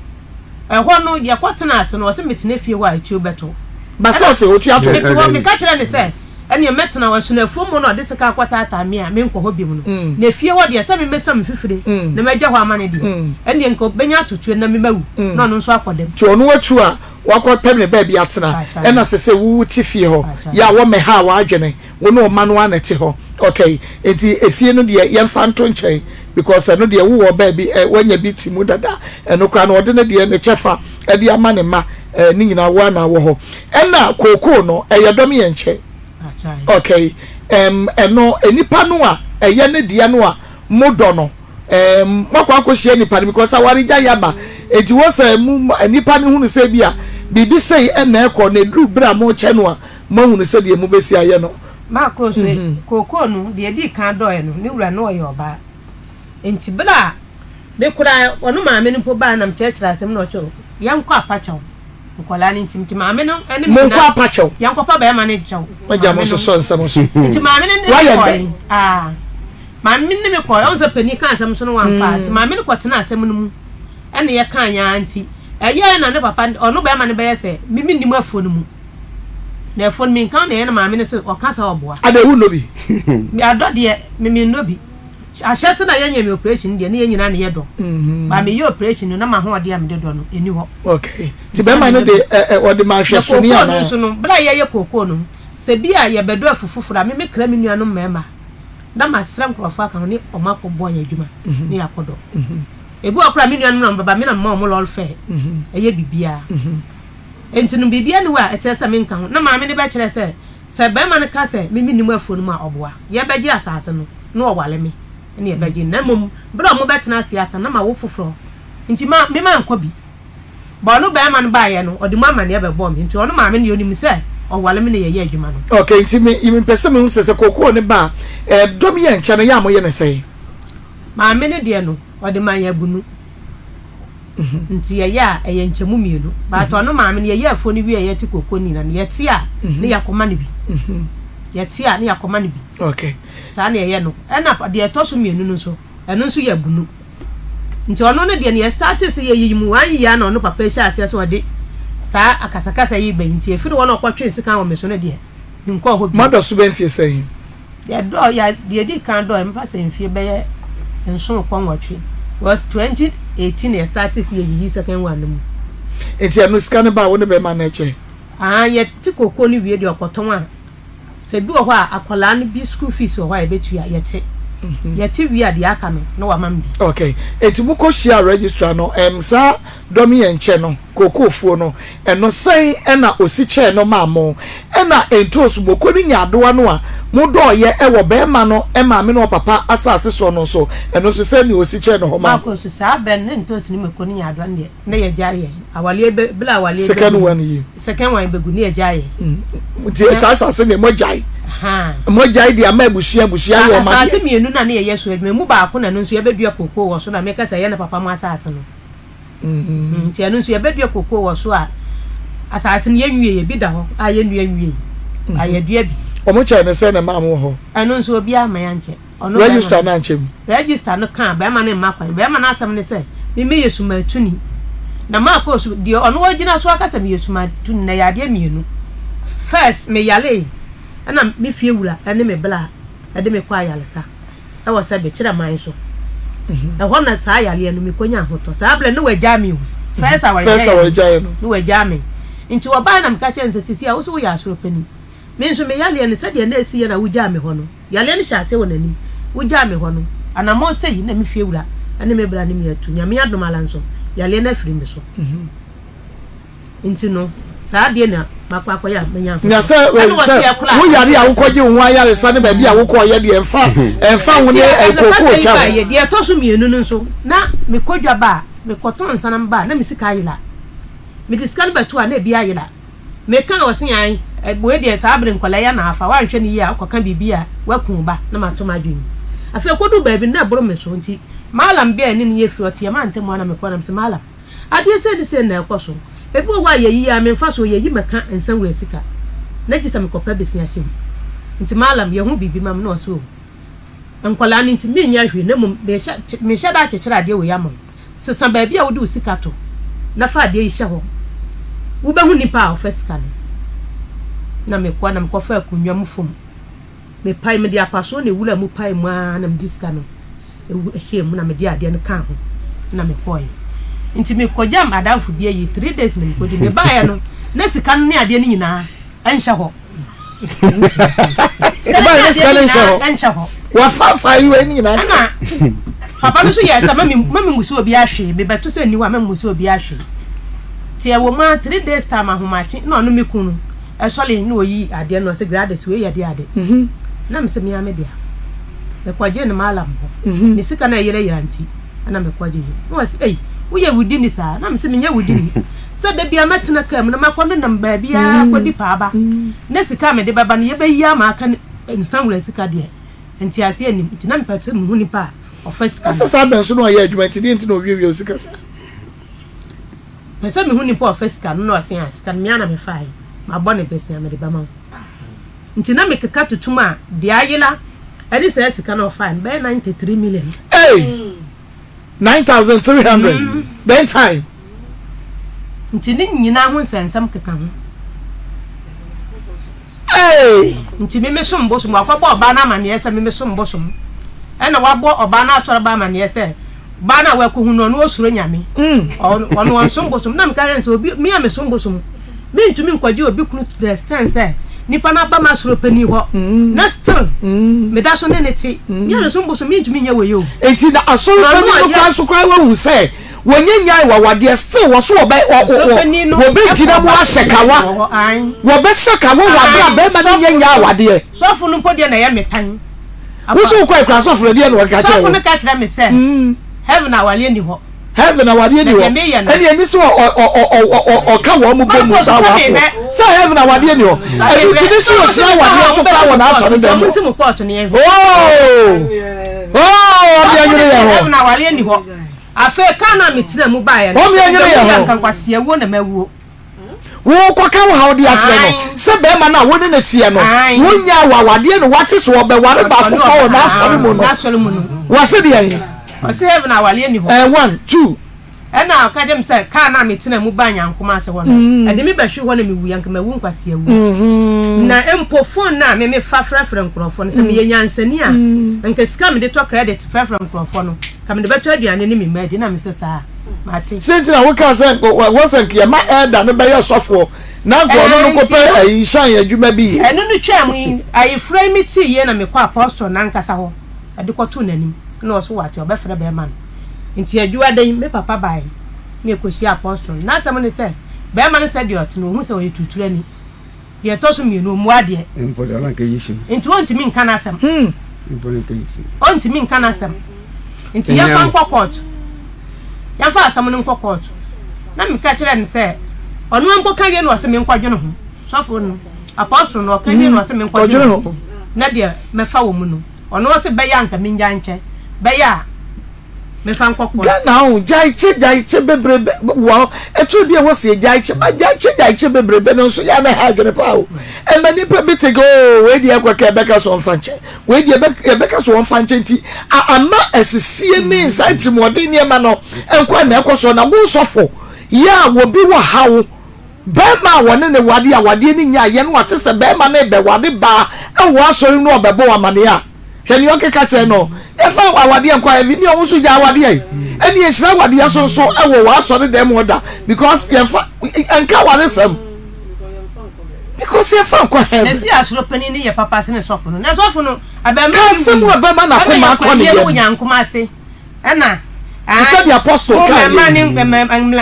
e ho no ye kwatena ase no wo se metene fie ho a echi obeto ba se o te o tu ato eti wo me ka kire ne se ene metena wo so na fuo mu no de se ka kwata ata me a me nkɔ hɔ bi mu no na fie wo de se me mesam fifire na megya hɔ amane de ene nko benya atotu na me mawu na no nso akɔdem ti onu watu a wakɔ pem ne ba bi atena ena se wu ti fie ho ya wo me ha wa adwene wo no ma no anete ho okay enti efie no de ye mfa nto nkyɛn because no de wo ba bi wanya bi ti mu dada eno kra no de ne de ne chefa e de ama ne ma ni nyina wo na wo ho ena koko no ye dom ye nkyɛ okay eno enipa no a ye ne de no a modo no makwa akohie nipa because awari gya yaba enti wo say mu nipa ne hunu se bia bibi sei na ekɔ na dru bra mo che no a mo hunu se de mu besi aye no Maa Akos koko no de di kan do no ne wura no ye oba enti bla be kura onu maame no po ba na mchechira asem no cho yankɔ apachaw nkola ni ntimti maame no ene mo nkɔ apachaw yankɔ pa ba ma ne chaw maja mo so nsam so nti maame ne ne maame ne me kɔ on se pani kan asem so no wan fa nti maame ne kɔtena asem no mu ene ye kan ya anti eye na ne papa onu ba ma ne be ye se mimi ndim afo no mu na afo mi kan na ye na maame ne se o kan sa oboa ada hu no bi mi adɔ de mimi no bi ahye se na ye nya me operation de ne ye nyina ne ye do ba me ye operation na ma ho de am de do no eni ho okay ti be ma no de o de ma hwe so ni ana so no bla ye koko no se bia ye bedo afufufura me kra me nua no mema na ma sram krofo aka no ni o mako bo anya adwuma ni akodo ebu akra me nua no baba me na ma o mo lol fe eye bibia enti no bibia ne wa e kire se me nka ho na ma me ne be kire se be ma ne ka se me nimu afo no ma oboa ye be gi asase no no o wale me ne ye be gi na mom bra mo betena ase aka na ma wo foforo enti me ma nkɔ bi ba no be ma no ba ye no o de ma ma ne be bɔ me enti ono ma me ne onim se o wale me ne ye adwuma no okay nti me even person me se kokoo ne ba dom ye nche no ya mo ye ne sei ma me ne de no o de man ya bunu nti ye ya eye nchemu mielu ba to no ma me ne ye afo ni wi ye ti kokoo ni na ye ti a ne yakoma ne bi ye ti a ne yakoma ne bi okay sa na ye no na de to so mienu no so eno so ya bunu nti ono ne de ne start se ye yimu wan ya na ono papa sha ase so de sa akasakasa yi be nti efiri wona okotwe sika wo meso ne de nko ho bi mother so ben fie say ya do ya de di kan do em fa se mfie be ye enso ko nwotwe was 2018 ye start se ye yi second one mu enti anu sika ne ba wo ne be ma na eche ye ti kokko ni wie de okoton a se bi wo ho a akola ne bi school fees wo ho a betu ya ye te yeti wi ade aka no wa mambi okay etimu ko share registrar no sa domi enche no kokofuo no eno sen na osiche no mamo na entos moko ni nyadoa no a mudo ye ewo be ma no ma me no papa asase so no so eno so se ni osiche no ho ma ko so sa ben ne entos ni meko ni nyadoa ne na ye jaye awale bla awale second one begu ni ye jaye ti asase ne mo jaye mo jai dia ma bushia yo ma asase mienu na ne ye so me mu ba ko na no so ye bedua kokoo wo so na me ka say ye na papa mu asase no ti anu so ye bedua kokoo wo so a asase ne ye nwie ye bi da ho a ye nwie nwie a ye dua bi o mo cha ne se na ma mo ho anu so obi ama ya nche ono register na nchem register no kan ba ma ne ma kwan ba ma na asem ne se me yesu ma tuni na ma ko so di ono wagina so aka se me yesu ma tuni na ya de mienu first me yale ana me fie wura ene me bla ade me kwa yalesa e wo se be kira man so e ho na sa yale no me konya hoto sa bla no waja mi first our jai no waja mi nti wo ba na me ka che nsesisi a wo so ya asoro pani me nso me yale ne se de na esi na wuja mi ho no yale ne sha se wo nani wuja mi ho no ana mo se yi na me fie wura ene me bla ne me atu nya me adom ala nso yale na firi me so nti no sa de na makwa ya menya nya se wo yare a wo koje wo ayare sa ne ba bi a wo ko ye de emfa wo ne kokoo cha ye de to so mienu nso na me kodwa ba me koton nsa na ba na me sika ayila me diskan ba tu a na bi ayila me kan wo sen yan boe de sa abre nkola ya na afa wa hwe ne yi a koka bibia wa kun ba na mato madwini afa kodu ba bi na bro me so nti malam bi ani ne ye fi otie ma ntem na me ko na me malam ade se de se na ekoso ebi wa ye yi a me fa so ye yi meka ensan we sika na gisa me kopa besi ahyem nti malam ye hu bibi mam no so nkola ni nti me nya hwe na me sha da kekere ade we yamam sesan ba bia wo de sika to na fa ade yi hye ho wo be hu nipa a ofesika na me kwa na me kofa akunwa mu fom me pai me de apaso na ewula mu pai mu a na me disika no ewu ehye mu na me de ade no kan ho na me koy nti me kojam adamfo bia yi 3 days na me kodi me ba ya no na sika no ne ade ni nyina anhye ho anhye ho wa fa yi we ni nyina na papa no so ya sa mami muso obi ahwe me beto se ni wa mami muso obi ahwe ti e wo ma 3 days time ahomachi na ono me kunu e sole ni oyi ade no se grades we ya de ade na me se me amedia me kwaje ne malam ho ni sika na yere yanti ana me kwaje no was wo ye wudi ni sa na me se me nya wudi ni se de bia matena kam na makono na mba bia kwadi pa aba na sika me de baba ne ye be yi ama aka nsan wura sika de enti ase anim enti na me pete mu hu ni pa office asa sa ben so no ye adwuma enti de enti no wiwi sika sa pese me hu ni pa office ka no ase sika me ana me fai ma bone pese me de ba ma enti na me keka tutuma de ayela ani se sika no fine be 93 million 9,300 then time nti ni nyina ho nsensam keka ho nti me so mbo so akwabo oba na mane ese me so mbo so na wabo oba na asoro ba mane ese ba na wa ko hu no osuro nyame ono won so mbo so na me ka nse obi me am so mbo so me ntumi nkwaje obi kunu to the extent say nipa na ba ma soro pani ho na still me da so ne neti me am so mbo so me ntumi nya we yo enti na asoro pani no kwa so kwa hu say wonye nyai wa wade still wo so wo be jina mu asekawa wo be sekawa wade abe ma ne nyai wade so fu no podi na ya metan wo so kwa ikra so fu de na wo ka che so fu no ka kira me say heaven awale ni ho heaven awade ni ho eni eni so o ka wo mu bomu sa wa sa heaven awade ni ho eni ti ni so sira awade so pa wo na aso ne dem oh obi anyere ye ho heaven awade ni ho afa kana metina mu ba ye obi anyere ye ho kan kwase ewo na mawuo wo ko ka wo ha odi akyere no se be ma na wo ne tie no wo nya awade no wate so obe ware ba fofo na aso mu no wo se de ye o se heaven awade ni ho 1 2 ena ka jem se ka na metina mu ba nyankoma ase ho no ade me behwe ho na mewu yanka mawu nkwase awu na empo phone na me frafra nkrofo no se me nyansani a nka sika me de to credit frafra nkrofo no ka me de beto aduane ni me madi na me se sa mati sentina wo ka se wo se ke ma elder no be yo sofo na go no ko pe ayi shan adwuma bi enu no twa mu ayi frame ti ye na me kwa apostle na nkasa ho ade ko to nanim na so wate obefre be man nti adwua dan me papa bai ne kosi apostle na asem ne se be man se de ot no hu se o yetutura ni de to so mi no mu ade impoda la ke yishi nti wonti mi nka na asem impoda ke yishi onti mi nka na asem nti ya fa nkokot ya fa asem no nkokot na mi ka kire ne se onu anko ka ye no asem nkwadwe no ho sofo no apostle no ka ye no asem nkwadwe no ho na de me fa wo mu no onu o se be ya nka mi nya nche be ya me fan kokko Ghana o jaiche bebrebe wo etu bia wo se jaiche bebrebe no so ya na ha dwene pa o e mani pa bitego we dia kwaka beka so mfanche we dia beka so mfanche nti ama esisie ni insight modin ne ma no enkwa na ekoso na wo sofo ya wo bi wo hawo bema wone ne wade ni nya ye no wate se bema na be wade ba e wo asori no obebo amane a hwani o keka che no e fa awade enko evi ni o so ja awade ai eni esira awade aso so e wo wa so dem order because ye fa enka wade sam because ye fa kwa heaven esi asoro pani ni ye papa se ne sofo no ne sofo no abema kasem abema na koma ko ne ye nyankoma ase ena se the apostle ka mani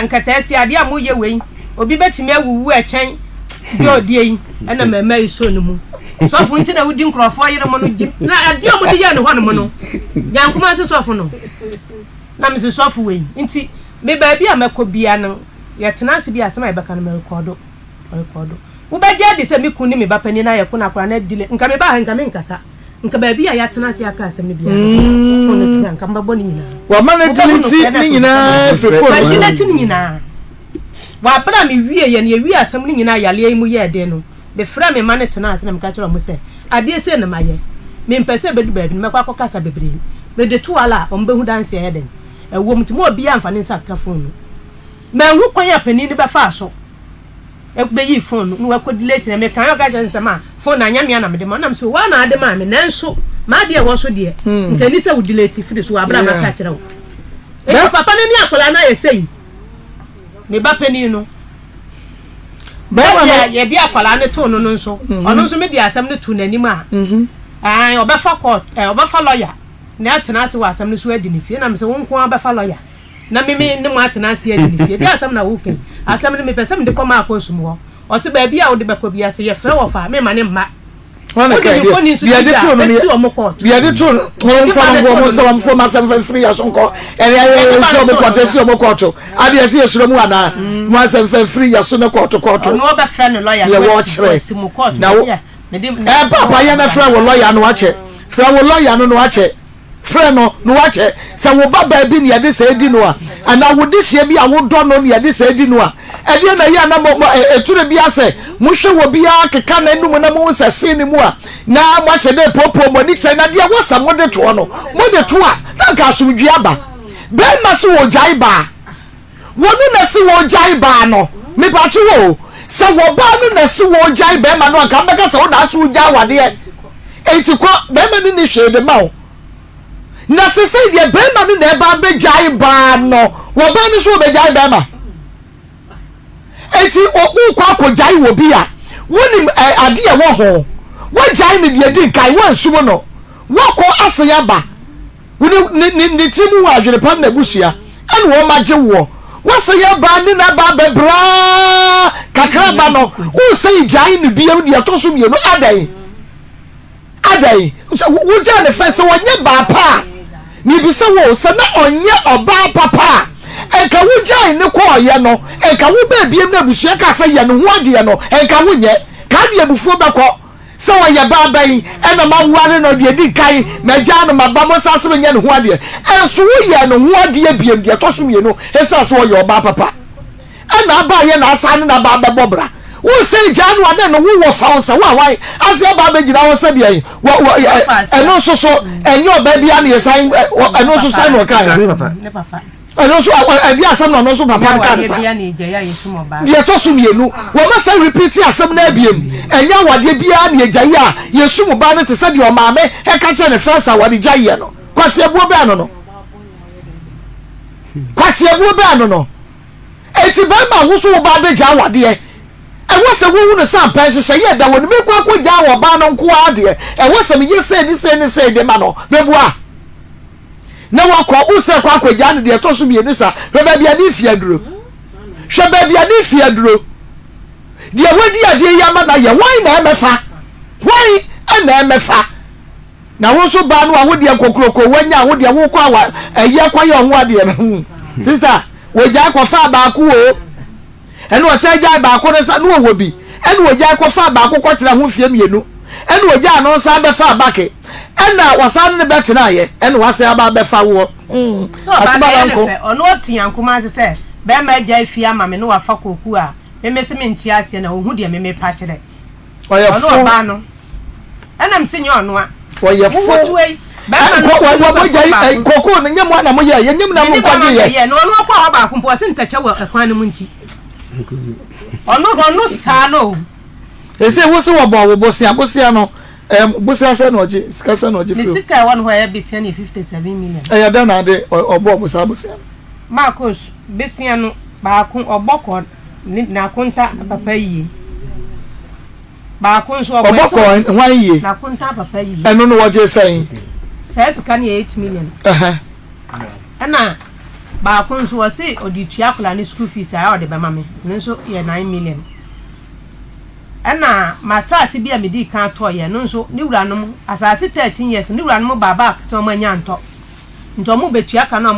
nkata esi ade amu ye wei obi betimi awuwu echen bi odie ena mama iso no mu sofo nti na wudi nkrofo yere mo no jim na ade omo de ye ne ho no mo no yankoma se sofo no na me se sofo wei nti me ba bia makobia no ye tenase bia asema ye beka no recordo wo ba je de se me kunu me ba pani na ye kuna kwa na dile nka me ba nka me nkasa nka ba bia ya tenase aka asem ne bia fo no tu nka mbabo ni nyina wa managility ni nyina frefo ba dileti ni nyina wa pra me wie ye ne wie asem ni nyina yale mu ye de no be fra me mane tenase na me ka kira mo se ade se na maye me mpese bedu ba bi me kwa kasa bebre be de tu ala o mbehu dance ye den e wo mtimo obi amfa ne nsa ka phone me hu kwan ya pani ni be fa so e be yi phone no wa ko delete na me kan yo ka jense ma phone anya me na me de ma na me so wa na ade ma me nanso ma de wo so de nka ni se wo delete free so abra ma ka kira wo e papa ne ni akola na ye sei me ba pani no ba ye di akola ne to no nso ono nso me di asem ne to nanim a obefa court obefa lawyer na atenase wa asem ne so adi ne fie na me se won ko obefa lawyer na me ne mo atenase adi ne fie di asem na wo ken asem ne me pese de Maa Akos mo o se ba bia wo de beko bia se ye frɛ wo fa me ma ne mma wana ka bia de to no bia de to won fa ngo mo se won fo ma se free asonko ere se o mo court se o mo court ade se esuro mu ana mo se free yaso na court no be frɛ no lawyer se mo court na papa ye na frɛ wo lawyer no wa che frɛ wo lawyer no wa che frɛ no wache se wo baba bi ne yede se edi no a ana wo de hye bi a wo dɔ no ne yede se edi no a ede na ye na eture bi ase mo hwe wo bia keka na enum na mo sese ne mu a na mo hye de popo mo ni kyɛ na de wo sa mo de to no mo de to a na ka asomdwe aba be ma se wo jai ba wonu na se wo jai ba no me ba che wo se wo ba no na se wo jai be ma no aka be ka se wo na so jai wade e enti ko be ma ni hwe de ma o na se say de be ma ni na ba be jai ba no wo ba ni so be jai be ma enti o kwa ko jai wo bi a woni ade e wo ho wo jai ni de di kai wo nsumo no wo ko asya ba woni ni timu wa GhPage na busia an wo ma je wo se ya ba ni na ba bebra kakra ba no wo say jai ni biam de to so bi no adai wo ja ne fa se wo nye ba pa ni bi se wo se na onye oba papa enka wo jai ne ko ye no enka wo ba biem na busua ka say ye no ho ade no enka wo nye ka de abufuo beko so wa ye ba ban e na ma ware no de di kai meja no maba mo sa so nye no ho ade enso wo ye no ho ade biem de to so me no esa so wo ye oba papa e na ba ye na asa na ba bobra wo say janu ade no wo faunsa wa wai ase ba be gira wo se bia yi eno so so enyo ba bia na ye san eno so san no kan ne papa eno so abi asam no so papa kan sa de to so mienu wo ma say repeat asam na abiem enya wade bia na ejaye a yesu mu ba no te se de o maame e ka che ne first awade jaye no kwase abuo ba no kwase abuo ba no eti ba ma wo so wo ba be ja wade e wose wo no sam pan se ye da woni me kwa ja wo ba no nko ade e wose me ye se ni se de ma no bebua na wakọ use kwa ja ne de to so mienu sa hweba bia ni fiaduro hweba bia ni fiaduro de wodi ade ya ma na ye wan na emefa wan na emefa na wo so ba no a wodi akokroko wanya wodi wo kwa wa eye kwa ye ho ade no sister wo ja kwa fa ba ko o ene wo se ja ba ko ne sa no wo bi ene wo ja kwa fa ba ko kwetera ho fie mienu ene wo ja no sa be fa ba ke ena wasan ne betena ye ena wase aba be fa wo asaba nko ono otiankoma se be ma ja fie ama me no wa fa koku a me mese me ntia ase na ohu de me pa kire ono ba no ena mse nye ono a oye fo wa bo ja koku ne nyem na mo ye nyem na mo kwaje ye no ono kwa ba kumpo se ntacha wa akwan no munti ono sa no ese wo se wo bo bosia no busia se no ji sika se no ji fio sika won ho ya besia ni 57 million ya da na de obo busia Maa Akos besia no ba kun oboko na kunta papa yi ba kun so oboko wan yi na kunta papa yi eno no wo je sen sika ni 8 million ana ba kun so se odi tua kula ni school fees ya ode be mame nso ye 9 million ana masasi bia medi kan to ye no nso ni wuranom asasi 13 years ni wuranom baba to manya nto mu betua ka na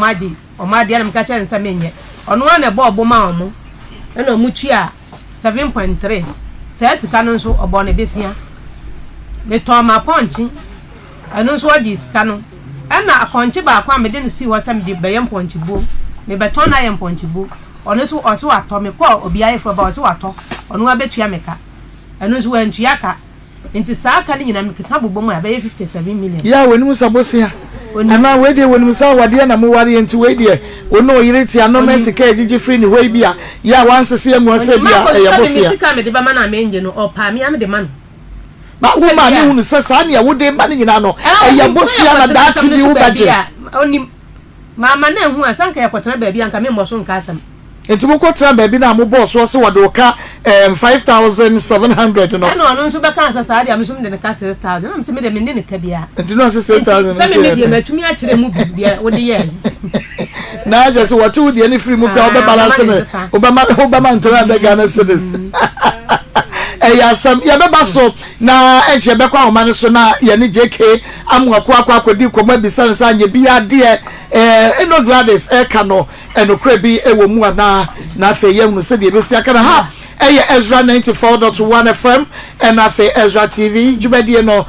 o maade na mka che nsa menye ono na ebo oboma omo na mu tua 7.3 sesi ka no nso obo na besia me to ma ponchi eno nso odi sika no ana akonchi ba kwa me de no si ho sam de beyem ponchi bo me beton na yem ponchi bo ono so o so ato me ko obi ayefo ba o so ato ono wa betua meka eno nso wantu yaka nti saaka ni nyina mekeka bobom a be 57 million ya woni musabosia ana we de woni musa wade na mo ware nti we de ono oyireti ano mesika ejiji free ni we bia ya wansese amu ase bia ya bosia sika me de ba mana menje no opa me am de man ba wo ma ni hunu sasa na wo de ba ni nyina no ya bosia na daachi bi wo baje oni mama na hu asanka ya kwotena ba bia nka me mbo so nka asam enti mo kwotena ba bi na mo boss so se wade oka 5700 no ana ono nso be kan sasa ade am so me de ka 6000 na me se me de me ne ka bia enti no 6000 se me de matumi a kire mu bia wo de ye na just what would any free mu bia balance me obama ntona de GhanaCelebrityNews ya sam ya beba so na enche be kwa homa so na ye ne JK amwakwa di koma bisan sa nye bia de eno Gladys ka no enokra bi ewo mu na fe ye mu se de besia kana ha Ezra 94.1 FM and Afia Ezra TV jubedie no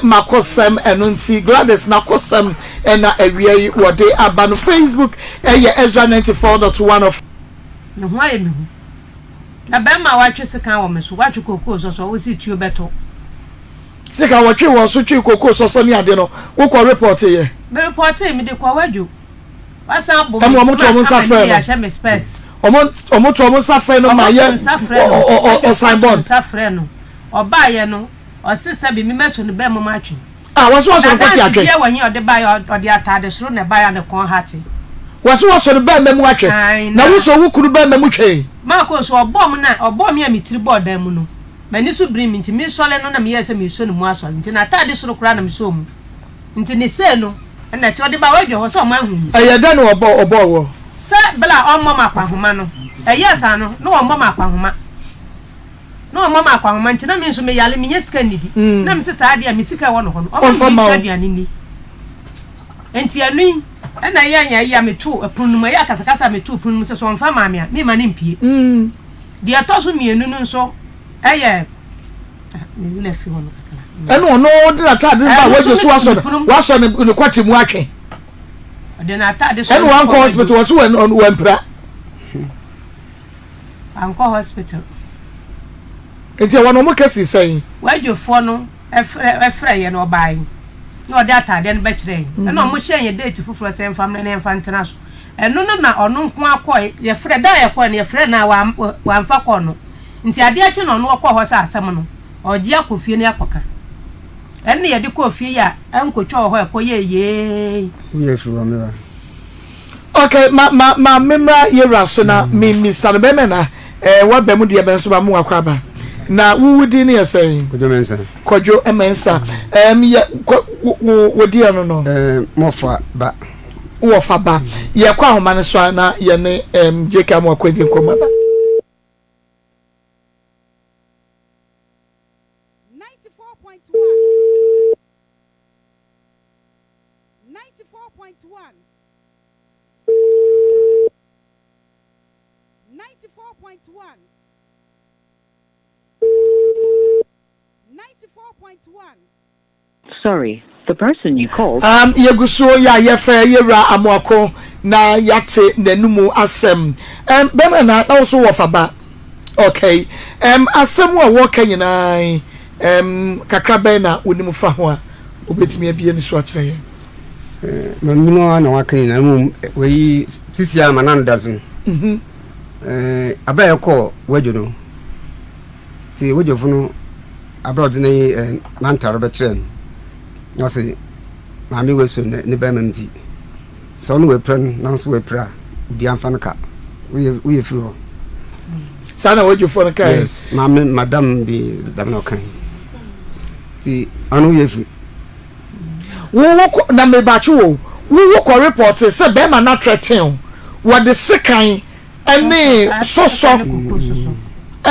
M'akosem Auntie Gladys N'akosem na ewie wode aba no Facebook Ezra 94.1 of no ho aye me hu na ba ma watwe sika wo me so watwe kokoo so wo si tuo beto sika watwe wo so twe kokoo so ni ade no wo ko report ye be report me de kwa wadwo wasa bo mo mo to mo sa fe ya shame space omo to mo sa fe no ma ye o sign bond sa fe no oba ye no o se sabi mi meso no be mo ma atwe waso ko ti atwe ye wo hin ode ba ye ode atade soro na ba ya ne kon hati waso no be memu atwe na wo so wo kuru be memu twe Maa Akos obom ya mitiri board mu no mani so brim nti mi sole no na me yesa mi so no mu aso nti na tade soro kura na mi so mu nti ni se no na ti ode ba wadwo ho so ma hu da no obo wo se bla ommo makwahoma no sa no no ommo makwahoma nti na mi so me yale mi nyesika nidi na mi se sa ade a mi sika wo no ho no ommo mi aduane ni nti anu na ya metu epunum ya kasakasa metu epunum se so mfa maame a me ma ne mpie de atoso mienu no nso eye me le fi wono eno no de atade ba wo so waso ne kwati mu atwe de na atade so eno wan hospital waso wan pra anko hospital enti wono mo kesi sei wadwofo no efre ye no bai no de atade no be kire eno mo hye ye date fufuro se mfam ne mfa ntena so eno na ono nko akọ ye frɛ da ye kɔ ne frɛ na wa mfa kɔ no nti ade achi no no kɔ hɔ sa asɛm no ɔgye akofie ne akɔka enne ye de kofie ya enkotwa hɔ ekɔ ye furu ameba okay ma memra yewra so na mi sanbe me na wa ba mu de be so ba mu akwaba na wudi ne yesen Kojo Mensa ye wodi ano no mofa ba wo fa ba ye kwa homa ne so na ye ne jeka mu akwadi nkoma ba 94.1. Sorry, the person you called. Yeguso ya yefa yewra amwako na yate nanumu asem. Bema na also wofaba. Okay. Asem wa wo kanyina kakra be na onimu fa ho a obetimi abie ni so akire ye. Mamino na wakanyina mu we sisi ama na ndazo. Abaya ko wadwo no. Ti wadwo funu abroad ne mantaro be kire no say mami we so ne be mamti so no we pran na so we pra bi amfa no ka we firi ho sana wadwo fo no ka yes mami madam bi dam no kan ti anu ye fi wo na me ba chi wo ko report say be ma na threaten wo de sekan ene soso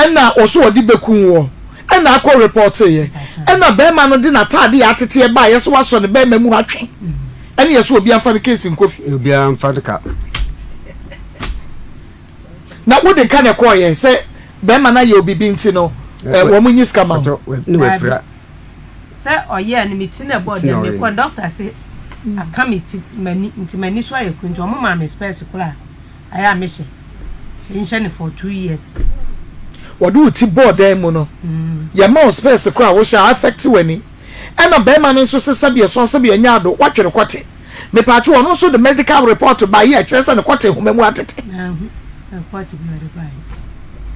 ena oso odi bekun wo ena akọ report ye ena be ma no de na tade ya tete ba yeso waso ne be ma mu atwe ene yeso obi amfa ne case nkofi obi amfa de ka na wo de ka ne ko ye say be ma na ye obi bi nti no wo mu nyiska ma ni we pra say oye ni meti na board me ko doctor say akamiti mani nti mani so aye kunjo mo ma me space kula aya me she in for 2 years wadu ti board dem no ya ma space kra wo sha affect wani ena be ma nso sesabe so sesabe nya ado watwere kwate me pa che wono so the medical report by here kire se ne kwate homamu atete kwate bi ade bai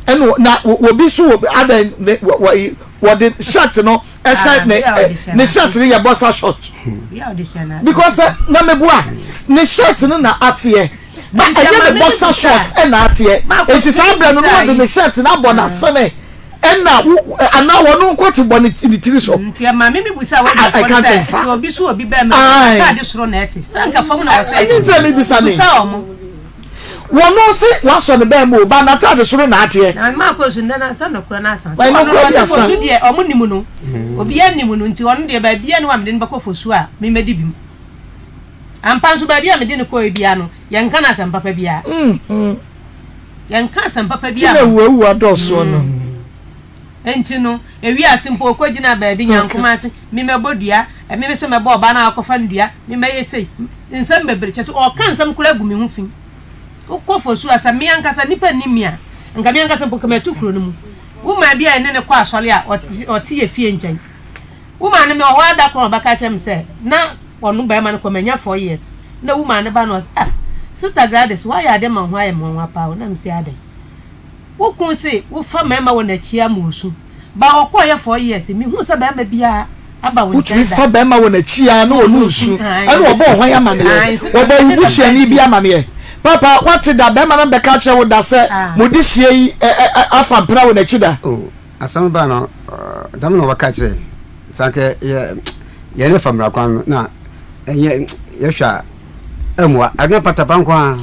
eno na obi so ada wo the shirt no e shirt ne shirt ne ya bossa short because na mebua ne shirt no na atie but I get the boxer shorts and at here. It is a brand new the shirts and a bonus summer. And now one quite a bonnet in the TV shop. I can't think so. Be sure be better. I just run at it. Thank you for me. One no say what's on the bamboo, but not at the shore at here. And Maa Akos and then son of Granasa. I know what you be a Omunimuno. Obinim until one day by Bian one didn't back for Shwar, me medibim. Ampanso ba bia me de ne ko bia no ye nka na sam papa bia ye nka sam papa bia na wu adoso no enti no ewi asimpo ko gina ba bi nyankoma ase me mebodua me me se mebo ba na akofa ndua me meye sei nsam bebre che o kan sam kula gu me hu fin ukofo su asa me ankasa nipa nimia nka me ankasa mpo kama tukuro no mu wo ma bia ne ne ko asole a oti ye fie njan wo ma ne me o wa da ko ba ka chem se na onu ba ma no ko manya 4 years na woman ne ba no sister Gladys why are them on why mo wa pa na me se ade wo kun se wo fa mema wo na chia mo su ba okoye 4 years mi hu se ba ma bia aba wo ntia fa ba ma wo na chia na onu su ene obo hwan ya ma ne obo wuhia ni bia ma ne papa what da ba ma na be ka che wo da se modi hie yi afa bra wo na chi da asam ba no dam no waka che sake ye ne famra kwan na enye yehwa amwa adna patapa kwa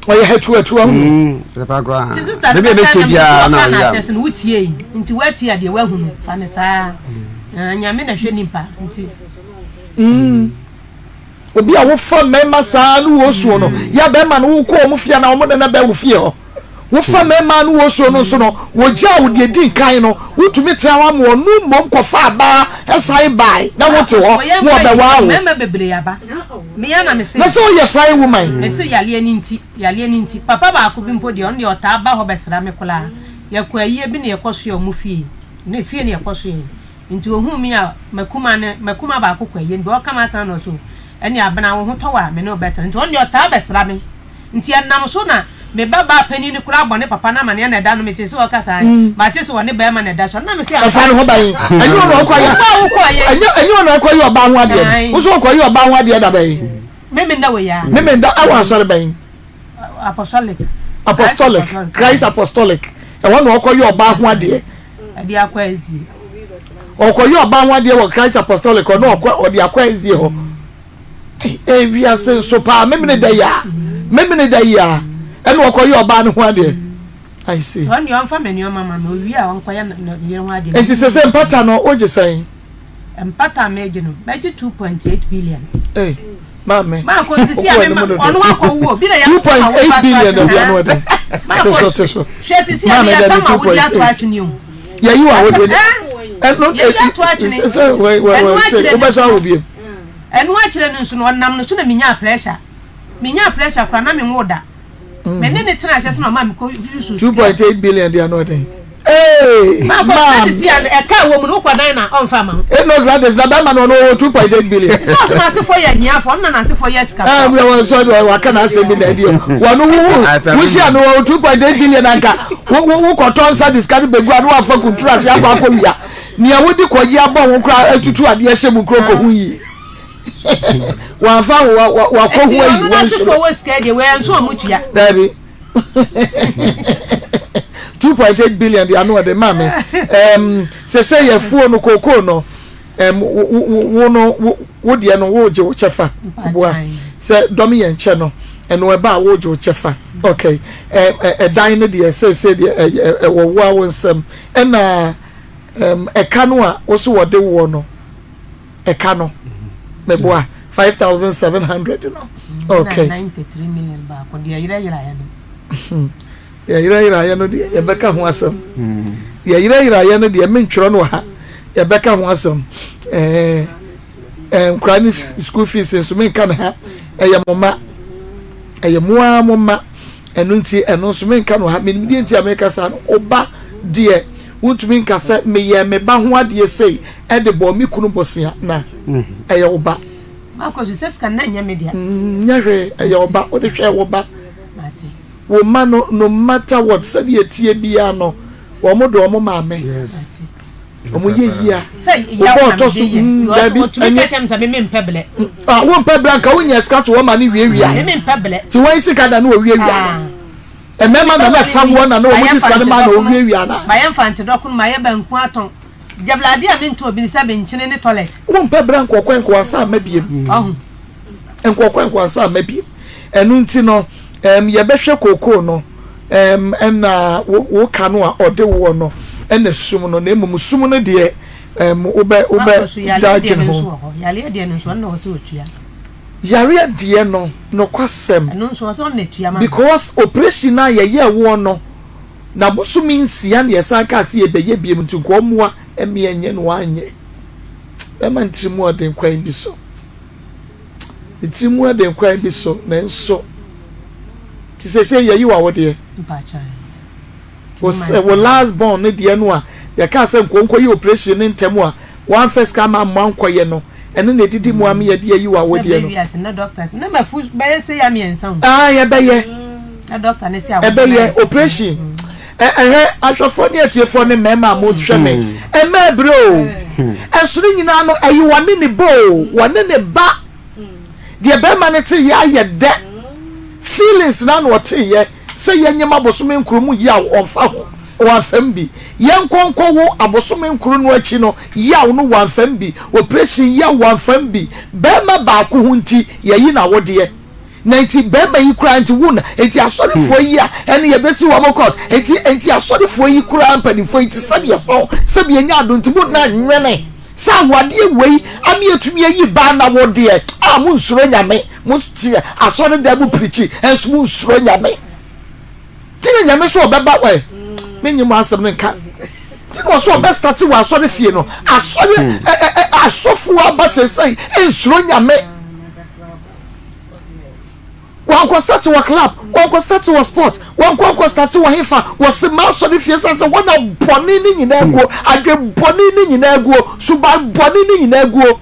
oye hetu amu patapa kwa bebe be che bia na ya na no wutie nti wati ade wa hunu fa ne saa nyame na hwe nipa nti obi a wo fa mema saa no wo so no ya be ma no wo ko mo fia na wo na be wo fie ho wo fa mema no wo so no so no wo gya wo de din kan no wotumi tia wa mo no mom ko fa ba esai bai na wo te ho wo be wa wo mema bebre aba me ya na me se na so ye fine woman me se yale ani nti papa ba ko bi mpo de on de ota ba ho besra me kola ya kwa yie bi ne yekoso yo mu fie na fie ne yekoso yin nti ohun mi a makuma ba ko kwa yie bi o kama tan no so eni abana wo ho to wa me no better nti on de ota besra me nti enam so na me baba pani ni kura bone papa na mane na da no mete so kasa ba te so woni ba ma na da so na me se afa no ho ban enyo no kwa ya enyo no kwa ya oba ho ade wo so kwa ya oba ho ade da ban me nda we ya me nda awa sore ban apostolic Christ apostolic e won no kwa ya oba ho ade ade akwa ezi okwa ya oba ho ade wo Christ apostolic no okwa ode akwa ezi ho wi ase so pa me da ya eno okoye oba ne ho ade I see on your family your mama no wi a onkoye na ye ho ade enti se mpata no oje san mpata meje no meje 2.8 billion mama ma ko sisi a me onu akọ wo bi na ya 2.8 billion da bia no ade so sisi a me ya ta ma wo ya to atuni o ya yi wa wo de eno so we obasa wo bi enu a kire no so no nam no so na minya pressure kwa na me ngoda me ne tena hye so na ma me ko use 2.8 billion dia no dey ma sisi e ka wo mu no kwa dan na on fa ma no gladys na ba ma no 2.8 billion so na se for ya nya for na se for yes ka we won so wa kana se bi na dia wonu wo shi anu 2.8 billion anka wo ko ton sa discard begu anu afa kuntura se akwa akowia nia wodi ko yi abo wo kra atutu ade hye mu kroko hu yi wa fa wa ko hu yi won so for was ka de we enso mu tua dabi 2.8 billion dia no de mame se ye fuo no koko no wo no wo de no wo je wo chefa boa se domi ye nche no eno e ba wo je wo chefa okay dan no de se de wo wo awonsam na eka no a wo so wo de wo no eka no meboa 5,700 no okay 93 million ba ko de yira ya no ya yira no de ya beka ho asem ya yira no de mentworo no ha ya beka ho asem krani school fees so men kan ha ya mama ya mama enu nti enu so men kan ha men di nti America sa no oba de wontumi nkasa me ye me ba ho ade sei e de bo mi kunu bosia na ya oba ma ko se ska na nya media nyahwe ya oba o de hwe oba wo ma no matter what said ye tie bia no wo mo do mo maame yes omo ye yia say ya to so dabi enye tem sa me mpebele wo mpebele ka wo nya ska to wo ma ni wiewia me mpebele ti wo isi ka da no wiewia emema na na fam wo na no wo dis ka ma na wo wiewia na ma ye mfante dokun ma ye banku aton jablade a me nto obi se be nchine ne toilet wo mpebele nkokwen asa mabiem nkokwen asa mabiem enu nti no ye behwe koko no na wo ka no a ode wo no na sum no na emum sum no de ube dagin ho yale de no so na wo so otua yare de no kwasem no so na tua ma because operation na ye wo no na bosumi nsia na yesa ka se ye beye biem nti ko moa eme enye no anye mantrimu ode kwan bi so trimu ode kwan bi so na nso ti se ye yiwa wo de mpacha wo last born ne de no a ya ka se nkonko yi operation ne ntemu a one first come am nkoye no ene na didi mu am ye de yiwa wo de no na doctors na ma fu be se ya mi ensan ye be ye na doctor ne se a be ye operation asofo ne atiefo ne mema mo hweme me bro esuru nyina no ayi wone ne bo wone ne ba de be ma ne te ya ye de feelings na no te ye se ye nyema bosome nkuru mu ya onfa ho wanfam bi ye nkonko wo abosome nkuru no achi no ya wo no wanfam bi operation ya wanfam bi be ma ba ko hunti ye yi na wo de 90 be ma yi kura nti wuna enti asori fo yi a ene ye besi wo mokot enti asori fo yi kura ampani fo enti sabe ye nya do nti mu na nwene sa wade wei ami etumi yi ba na wo de mu nsuro nyame mu tie asore da bu preach enso mu nsuro nyame tini nyame so obeba we menyi mu asem nka tini so obe start wa asore fie no asore asofu abasesai ensuro nyame wan ko start wa club wan ko start wa sport wan ko start wa hifa was ma asore fie say wona boni ni nyina ego ade boni ni nyina ego suba boni ni nyina ego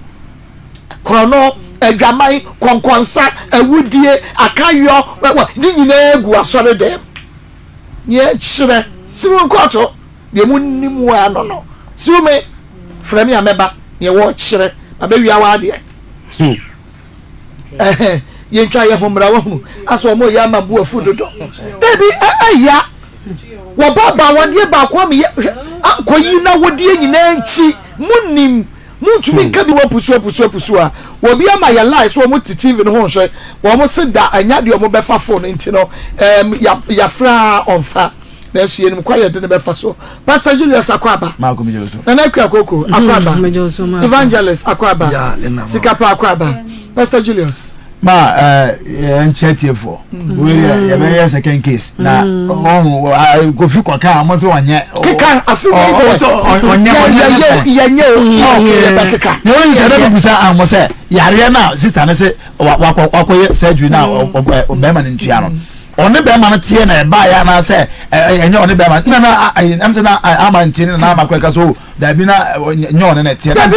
krono adwaman konkonsa awudie akayo ni nyina ego asore dem ye chire simu koto de munnimu ano no siume frame ya meba ye wo chire abewia wa de ye ntwa ye homra wo hu aso mo ya mabu afudodo baby ya wo baba wode ba kwa me akoyi na wode nyina nchi munnim muntumi nka bi wo pusu a wo bi ama ya live so mo TV no ho hwe wo mo seda anya de mo befa phone nti no ya fra onfa na so yenim kwa ye de befa so Pastor Julius Akwaba Maa Akos na na kwa koko Akwaba Evangelist Akwaba Sikapa Akwaba Pastor Julius ma nchetiefo we ya be second case na Kofi kwaka amoze wanye kika afi onye kika no nse da busa amose yare na sister na se wakoye surgery na obema ntua no one be ma tie na ba ya na se enye one be ma na am se na amanti na makweka so da bi na nyo one na tie na ya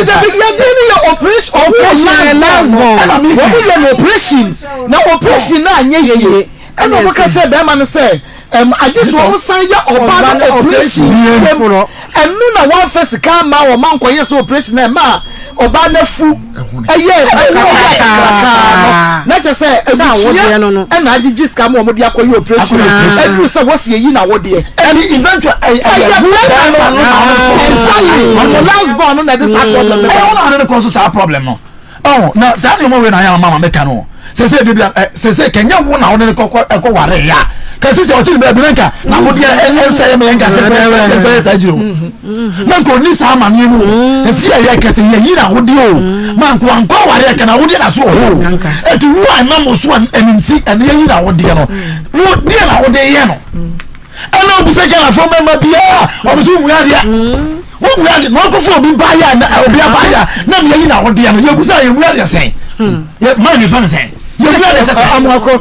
your operation last born what operation na operation na anye yeye and we ka say be ma no say I just want to say ya oba operation and no na one first can ma o man koye so operation na ma oba na fu na just say and na ji scam o mo dia koye operation every say what say yi na wo de and eventually on last born na this problem na cause sa problem no oh na sa ni mo we na ya mama meka no se kenya wo na wo ne ko ware ya kasi se otili be brenka na wo dia ense me enka se be sa jiro man ko ni sa ma ni mu se ya kasi ye yi na wo dia o man ko anko ware ka na wo dia na so ho eti wo na mo so aninti ene ye yi na wo dia no wo dia na wo dia ye no ana obi se kana fo mema bia o bi so mu ya dia wo mu ya dia no ko fo bi ba ya na obi ba ya na me yi na wo dia no ye bu sa ye mu ya dia sen ye man ni fa sen yemuna de sesen amwako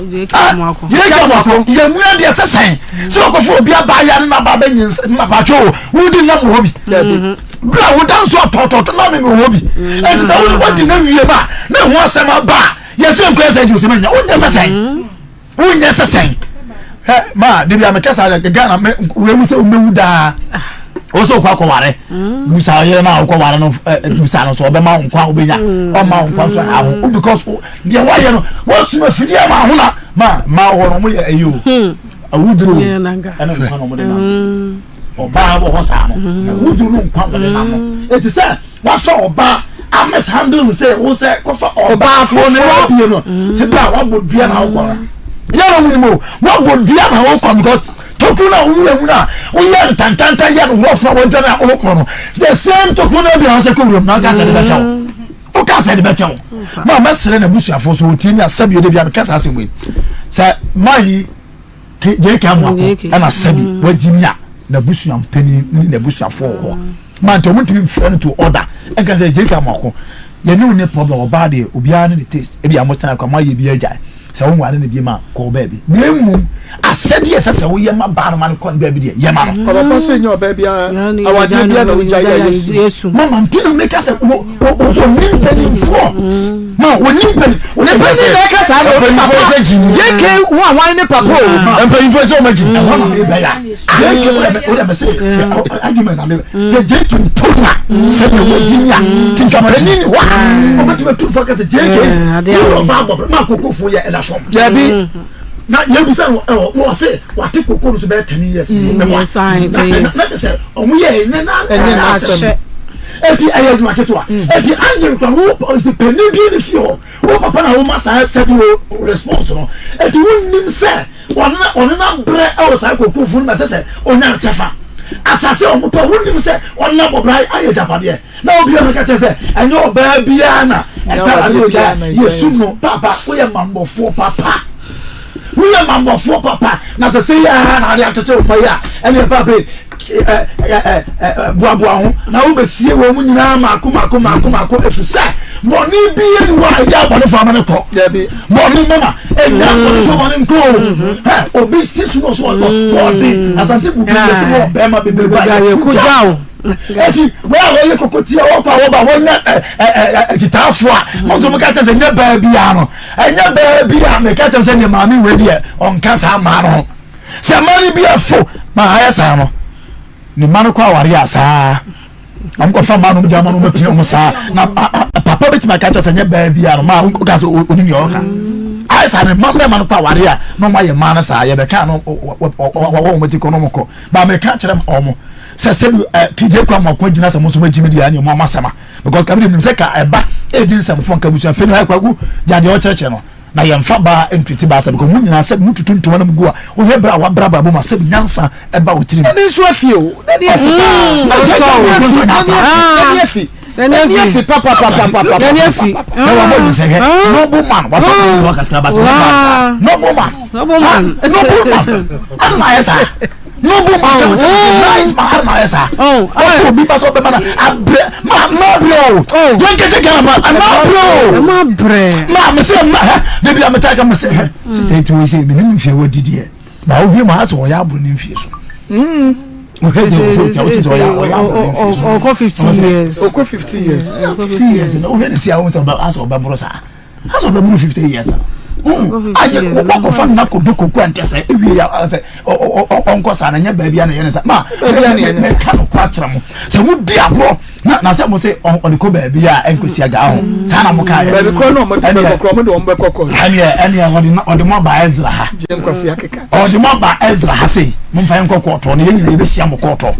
yemuna de sesen so ko fo bia ba ya na ba ba nyin na ba cho wudi na mo hobi bla wo dan so toto na me hobi e ti sa wo di na wiye ba na ho asema ba ye se nko esa ju se manya wo nya sesen ma de bia me kasa de Ghana me we mu se o mewu da o so kwa ware musa ye na kwa ware no musa no so obe ma nkwa obenya o ma nkwa so aho because de wa ye no wo suma fidi ma ho na ma wo no mo ye ayo awuduru ana nkwa no mo de na o ba bo ho sa no awuduru no nkwa mo de na no eti se wa so oba ames handle mu se wo se ko fa oba fo ne wa no se ba wa bodua na wo kwa ya no mo wa bodua na wo kwa because tokuna uwuna uya tantanta ya no fa wonta na okoro the same tokuna bi han se ko wura na ka se de ba chawo o ka se de ba chawo ma masere na busuafo so otimi asabi de bia me kasa asemwe sa mai je ka mo ko na sabi wajinia na busuam pani na busuafo ho ma to mutimi mfrɛ to order e ka se je ka mo ko ye ne one problem oba de obia ne taste e bia mo tana kwa ma ye bia agya sa wo ngwane ne bi ma ko ba bi na emu asedi esese wo ye ma ba no man ko ba bi de ye ma no papa se nyo ba bia awade bia na wo jaya Yesu mama ntino me ka se wo nim bani fo ma wo nim bani wo ne bani na ka sa no papa JK wo anwan ne papa o empani fo se o maji e ho na me ba ya JK wo le me se argument na me se JK pona se be wo jinya tinka ni ni wa o ma tu tu fo ka se JK wo ba bo ma kokofo ye ela fo jabi na yebu say wo say wate kokoro so be 10 years me wa sign na say omu ye ne na asem eti ayedu maketo eti anje kwa wo eti peni bi ni fio wo papa na wo masa sabi wo response no eti wo nim say wona bre e wo say kokofo na say onya chefa asase omuto wo nim say onna bobrai aye japade na obi o ka che say enyo ba bia na yesu no papa wo ye mambofo papa wo ye mambofo papa na say ya na ya tete o pa ya ene papa boaboa ho na wo besie wo mu nyina makoma efisa boni bi ye wa ja boni fa mane ko boni mama enya boni fa mane ko obi sisu no so boni asante bu bi se wo be ma bebe ba ya ku jawo eti wa ye kokoti o pa wo ba wona agitafo a mo to mo ka tese nya ba bia no enya ba bia me ka tese ne maami we die on kasa ma no se mari bia fo ma aya sa no ni manu kwa wari asa am ko fa manu jama no mapia mo sa na papa beti ma ka tese nya ba bia no ma ko ka so onimi o ka aya sa ne manu kwa wari a no ma ye manu sa ye be ka no wo mo ti ko no mo ko ba me ka kire mo se PJ kwa makwa gina se muso magimi dia ne mo amasama because kamiri nim se ka eba edin sam fon ka busu afenu ha kwagu jade o chereche no na yemfa ba entwiti ba se because munyina se mututuntu wana mgu a o hebra wa braba bo ma se nyansa eba otiri ni so afie o na ni afi Nani papa no one say no man what no man no woman nice man esa oh bi paso be mana abre ma bro yen keje kana ma bre ma me say ma de bi ameta ka me say say to we say me nim fie wodidi e na wo hwe ma so ya abro nim fie so Oko 50 years. Oko 50 years. 50 years. No, when see how so ba bro sa. How so ba bro 50 years. Aje ko fa na ko doko ko antese ewie ya say onko sa na nya ba bia na ye sa ma ba bia na ye ka no kwa kira mo se wo di agro na say mo say on ko ba bia enkosi aga ho sa na mo ka ye ba bi ko no mo de mo be kokko ene odi mo ba Ezra ha je enkosi akeka odi mo ba Ezra ha sei mo fa enkokko to ne ye nyina ye be hia mo kokko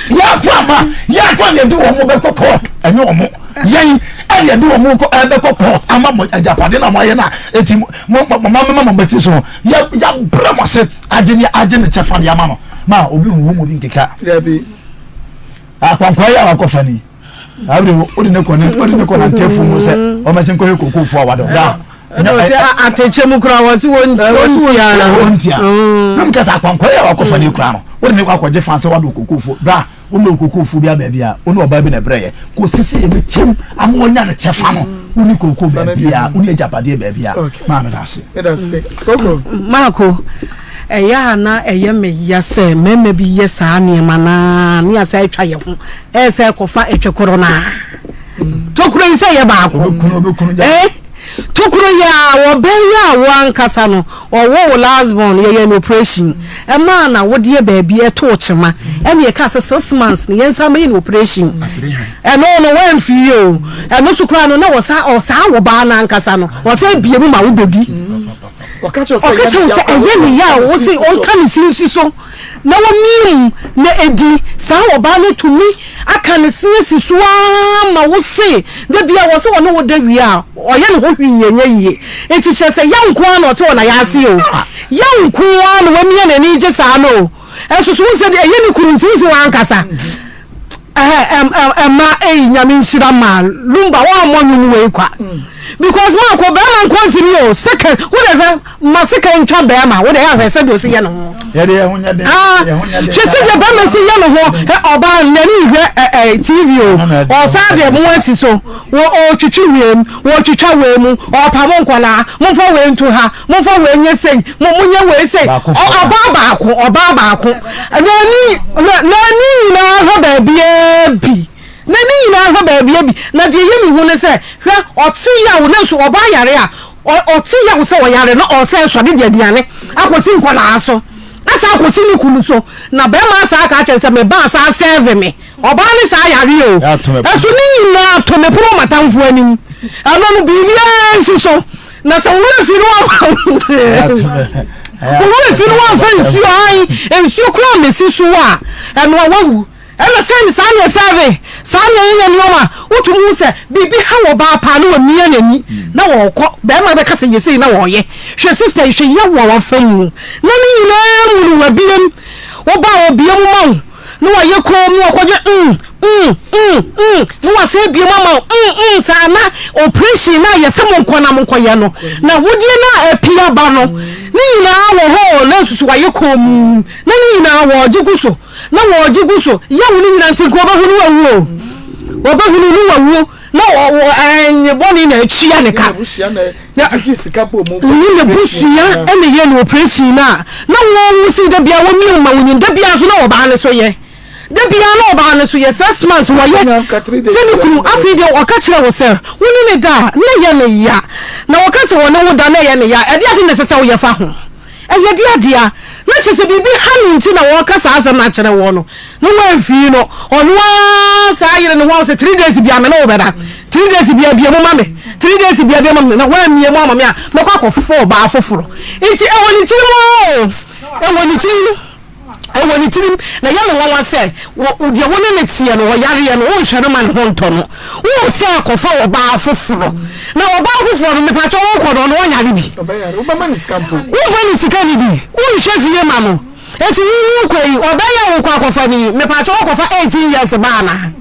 ya kwa ne de wo mo be kokko enye wo mo yen ene de wo mo ko be kokko ama mo Agyapong na mo ye na eti mama beti so ya brama se agene chefa de ama no ma obi hu mo bi nkeka akwankwa ya akofani abre odi ne ko na ntefu mo se o ma sen ko kokofo awado da ateche mu kura wasi wontia nam kasa akwankwa ya akofani kura no odi ne ko akwaje fanse wado kokofo da ono kokofo bia ba bia ono oba bi na breye ko sisi e chem ama onya na chefa no uni kokofo ba bia uni Agyapade ba bia ma me da se koko mako eya na eye me yase meme bi yesa aniema na ni asa etwa ye ho ese kofa etwekoro na tokuro nse ye ba ko tokuro ya wo be ya wo ankasa no wo last born ye no operation e ma na wo de ba bi eto chema e me ka 6 months ni yensa me no operation e no wan fi yo e no sukura no na wo sa wo ba na ankasa no wo sa bie mu ma wo bedi okacho se eye ni ya wo se on kan sinsi so na wo mium na edi sa wo ba no to me aka ne sinsi so ma wo se de bia wo se wo no wo da wi a oye ne ho hwi yenye eti che se yanko na ote na ya ase o yanko na wo mia na ni je sa no enso so se de eye ni kurunti so wa ankasa ma nyame nshira ma lumba wa mo nyu we kwa because ma ko be man continue second whatever ma second ntwa be ma wo de ya hwese do se ye no ye de ho nya de she se de be ma se ye no ho oba nani hwe TV o sa de mo asi so wo twitwi wiem wo twitwa we mu o pa mo nkwala mo fa we ntu ha mo fa we nye sen mo nye we se oba ba ko nani na ho ba bi nani na ho ba bi na de ye mi hu ne se hwe oti ya wo na so oba yare a oti ya wo se wo yare no o se so de diane akosi nkwala aso asa akosi ni kunu so na be ma asa aka che se me ba asa serve me oba ni sa yare o esu ni na to me pro matamfo anim ano no bi bi so na se wo fi no wo fi no wa fa nsuo ai nsuo kro me si so a eno wawu ela sen sanya serve sanya yen nyoma utumu se bibi ha wo ba pa na wamia nani na wo kọ be ma be kase yesi na wo ye hwe sister hwe ye wo fam na ni na mu wa biem wo ba wo biem mo na wo ye ko mu okoje no was a be mama sana operation na yesemo nkona mkoye no na wodi na apia ba no ni na wo ho na susu waye kom na ni na wo jiguso na wo jiguso ya woni nyina ntinko ba hunu wawo oba hunu nu wawo na wo anye boni na atwia ne ka na ati sika bo mo ni le busia ene ye no operation na wo si da bia wo mi ma woni da bia so na wo ba ne so ye da bia na wo ba ne so ye 6 months wo ye se ni kunu afide o ka kire wo se woni ne da na ye ne ya na wo ka se wo ne wo da na ye ne ya e dia de ne se se wo ye fa ho e ye dia na chese bibi hanu nti na wo ka sa asa na kire wo no no wa fi no ono sa yire no wo se 3 days bia me na wo beda 3 days bia mo mame 3 days bia mame na wa mie mo mame a me kwa kofofo ba afoforo nti e woni tiri na ya me wa se wo de woni ne tie no wo yare no wo hwere man ho nto no wo se akofa wo ba afoforo na wo ba afoforo no me pa cho wo kodo no wo nyare bi wo ba mani skampo wo mani sikani bi wo hwe ma no eti wu kwei obaya wo kwa akofa ni me pa cho wo kofa 18 years ba na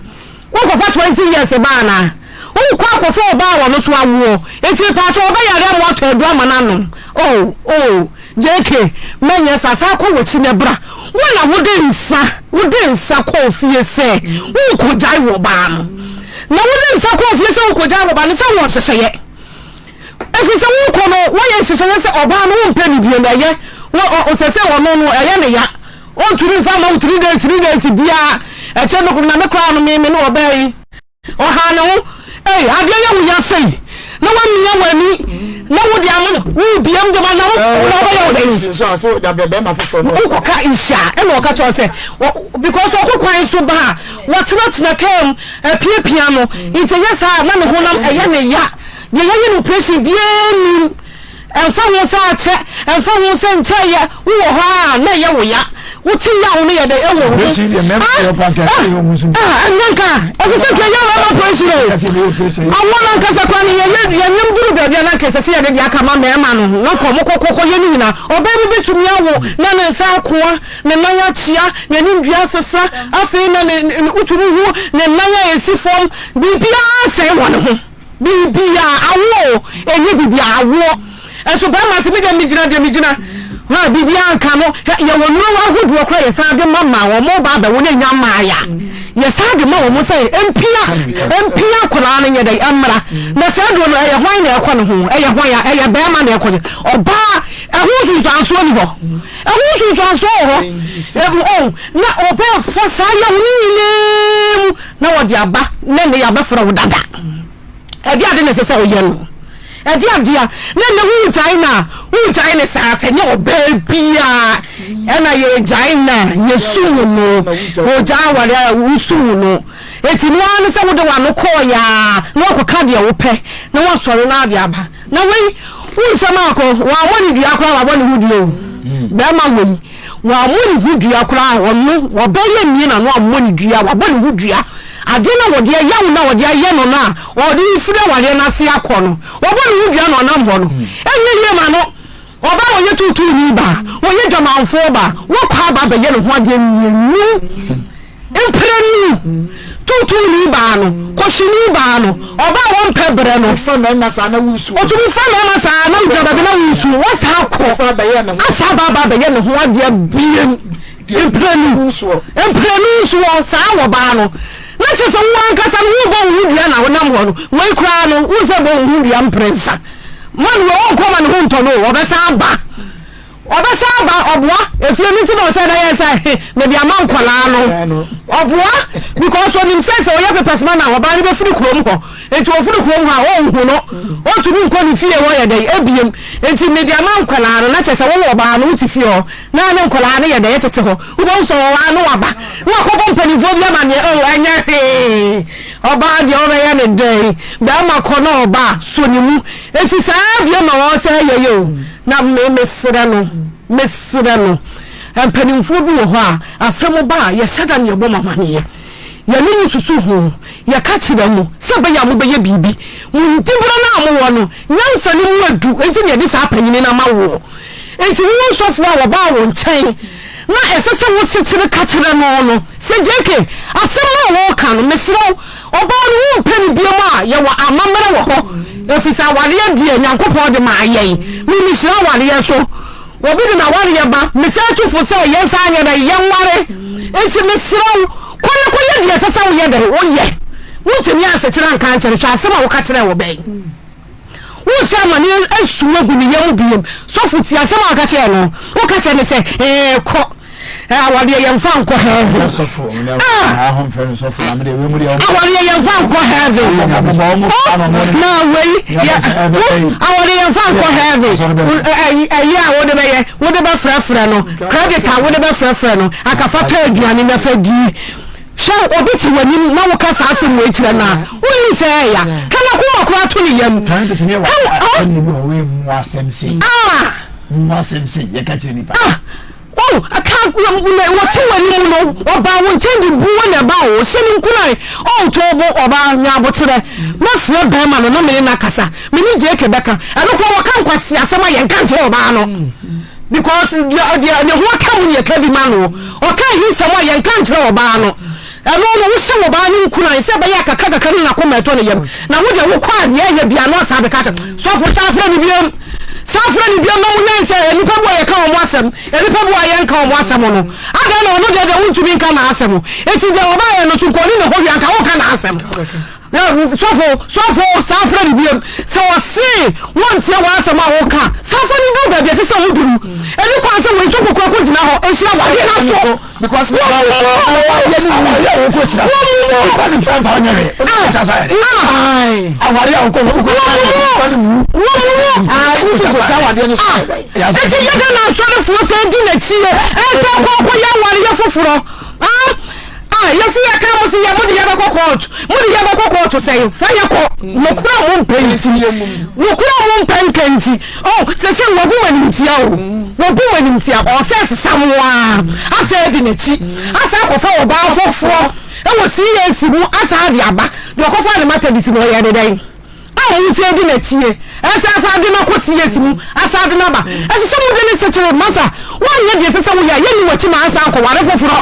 wo kofa 20 years ba na wo kwa akofa oba wo no so awo eti pa cho obaya re mo to edu ama na no JK menya sasa ko wo chi ne bra wona wode nsa ko fie se wo ko jai wo ba no na wode nsa ko fie se wo ko jai wo ba no se wo hyehyeye efi se wo ko no wo ye hyehyeye se oba no wo mpa ni bie na ye wo se wo no eye ne ya o turi fa ma 3 days bia e che no na me kra no me no obai o ha no ade ye wo ya sei na wa mi wani na wo di amono wo biam de ma na wo ba yo dey so da be ma fofo no wo ka isha e no ka cho se because wo kwan so ba wo tena kem pia no ite yesa na me honam eye ne ya ye no pressure bia ni enfa wo sa che enfa wo se nche ye wo ha na ye wo ya wuti ya wo ne ye de e wo pressure de me e panka e wo musu nka e se ke ya wa pressure awon nka se kwa ni ye nyamburu bia na nke se se ye de aka ma ma no na ko mo kokoko ye ni na oba bi betumi awo na ne nsa akoa ne nan ya chia ne ni ndua sesa afi na ne uturu hu ne nan ya esifom bibia se wo ne ho bibia awo enye bibia awo eso ba ma se me de mi gina ha bibia nka no ye wo no wa hodu okra ye sa de mama wo mo ba wo ne nya ma ya ye sa de ma wo mo say empia kora no ye dai amra na sa do no ye hwan na ekọ no ho ye hwan ya ye ba ma na ekọ oba ehu su anso ni ho ehu su anso ho na oba fo sa ya woni na wo de aba na ne ya ba fura wo dada e dia de ne se o ye no dia na hu China sa se no bebia ena ye China ye su no o jaware usu no eti no an se wo de wa no ko ya no ko ka de wo pe na wo soro na de aba na we nsem akọ wa woni dua akọ wa woni hudio be ma woni wa woni hudio akọ wa no wa be ye ni na no woni dua wa woni hudio ade na wode yawo na wode aye no na odi fure wale na se akọ no wo boni hudia no na mbo no enye ma no oba wo ye tutu ni ba wo ye jamanfo ba wo kwa ba be ye no ho ade ni emprenu tutu ni ba no koshini ba no oba wo mpebre no fa na sa na wusu o tu fa na sa na ujaba be na wusu wo sa akọ sa ba ye no asa ba be ye no ho ade biem emprenu so sa wo ba no na chese wo ankasa wo bo wudua na wonam ho no wai kura no wo se bo wudua mpresa man wo ko man ho nto no obesa ba obwa efie mi ti no se na yes me bia man kwala no obwa because on him says o ya pepes man na oba ni be firi krom ho enti o firi krom ha o hu no o tu bi nko ni fie wo ye dai ebiem enti me bia man kwala no na chese wo oba no ti fie ho na ne kwala no ye dai tete ho wo bo so wa no waba wo ko bo mpani fo bia man ye o anya he oba de o ye ne dai ba ma ko no oba so ni mu enti sa bia ma wo se ye yo na mesra no empanimfo bi wo ho a asem ba ye shada ne bo mamane ye ni susu ho ye ka kire mu se ba ya mo be ye bibi mu ntibro na mo wo no nyansa ni mu adu enti ne de sa panyini na ma wo enti wo sofo a wo ba wo nchen na esese wo sichire ka kire no se jeke asem na wo ka no mesiro oba no wo mpani bioma ye wa amamere wo ho ofisa wale die nyankopon de ma ayen mi shira wale so obi de na wale ba mesi atufo se yensa anya da yenware enti mesiro kwana ko ye die sese wo ye dere wo ye wontumi asechira nka nkere hwa asem a wo ka kire wo ben wo se amani asuwa gu ni yam biem so futi asem a ka kire no wo ka kire ne se ko awade yemfa nko heaven so for na hom friend so for na me de we mu de awade yemfa nko heaven na we awade yemfa nko heaven ayi wo de ba frafra no credit wo de ba frafra no akafa ta aduane na fa di sha obiti wani na wo kasa asem we kire na wo yi se ya kana kuma ko ato ni yam kan tete me wa ni we mu asem se mu asem se ye ka kire ni pa oh akanku what wani no oba won change buwa na ba o se ni nkunai oh to obo oba nya abotere mafre ba ma no na me na kasa me ni je ke beka anoko wo kan kwasi asema ye nka nje oba no because the ho kan ye ka bi ma no o kan hi sema ye nka nje oba no eno no wo se oba ni nkunai se ba ya kaka na ko meto ne yam na wo de wo kwa ne ye bia no sa be ka so for ta afre ni bia safra ni bia no mu nse nipa bo ye ka o mo asem nipa bo ye nka o mo asem no aga na ono de wontumi nka na asem eti de oba ye no sunkoni ne ho bia nka wo ka na asem sofo safra ni bia so se wontie wa asem a wo ka safra ni bo bia se wo duru eni kwa se wo to kokko gina ho ehia wa ye na to because wo ko chira wo ni fa fa nyere o ta sa ye awari a ko ko sa wa de no so eti ye ga na so de fo se di na chie e to ko ya wari ye foforo yesi ya ka mo si ya mo de ya ba kokko say fire ko nokura mo mpenti nokura mo mpenkanti oh se wogu wani mtia o se samwa asa di na chi asa ko fa oba foforo e wo si ya si mu asa di aba de ko fa de mata di si no ya de dai awu se di na chie asa fa de na ko si ya si mu asa de na ba asa se mu de ni se chere masa wa ye de se wo ya ye ni wachi ma asa ko ware foforo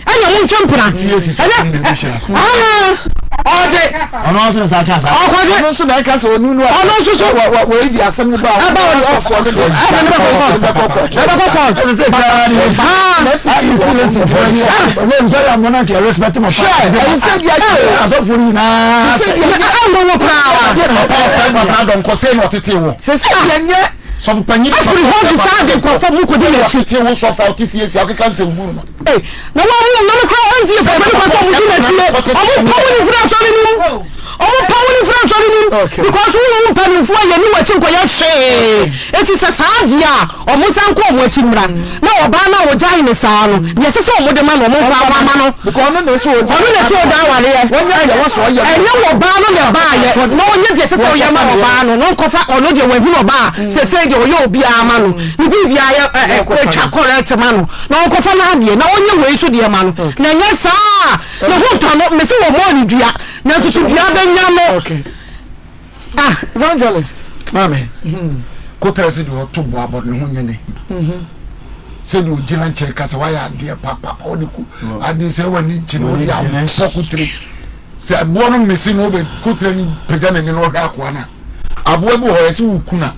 anya mo nchampura oje ono so sa cha sa ono so na ka so nunu ono so we di asem ni ba of the respect my so panyi afri ho di sa de ko fa mu ko di tete wo so fa otisi esi akeka nsem guru no na wa mu na ko anzi esi ba ko fa mu di na tie o mu pawuni fra so ni because we mu pawuni fu ya ni wachi nko ya she eti sa sadia o mu san ko mu achi mra na oba na wo jai ni sa no ye se o mu de ma no mu fa wa ma no because no na so o da wale ye wonya ye wo so ye enye wo ba no le ba ye no onye de se o ya ma ba no no ko fa ono de wa hu no ba se de oyo obi ama no ni bibia ya twa correct ma no na onko fa na ade na onye we so de ma no na nya sa na ho ta no me se wo mo ni dua na so dua benya mo evangelist amen ko trese de to bo abo ne ho nyene se do jira nche ka se wa ya de papa o de ku ade se wa ni chi no de am pokutri se abo no me se no be kutre ni pega ne no ga kwa na abo bi ho se wu kuna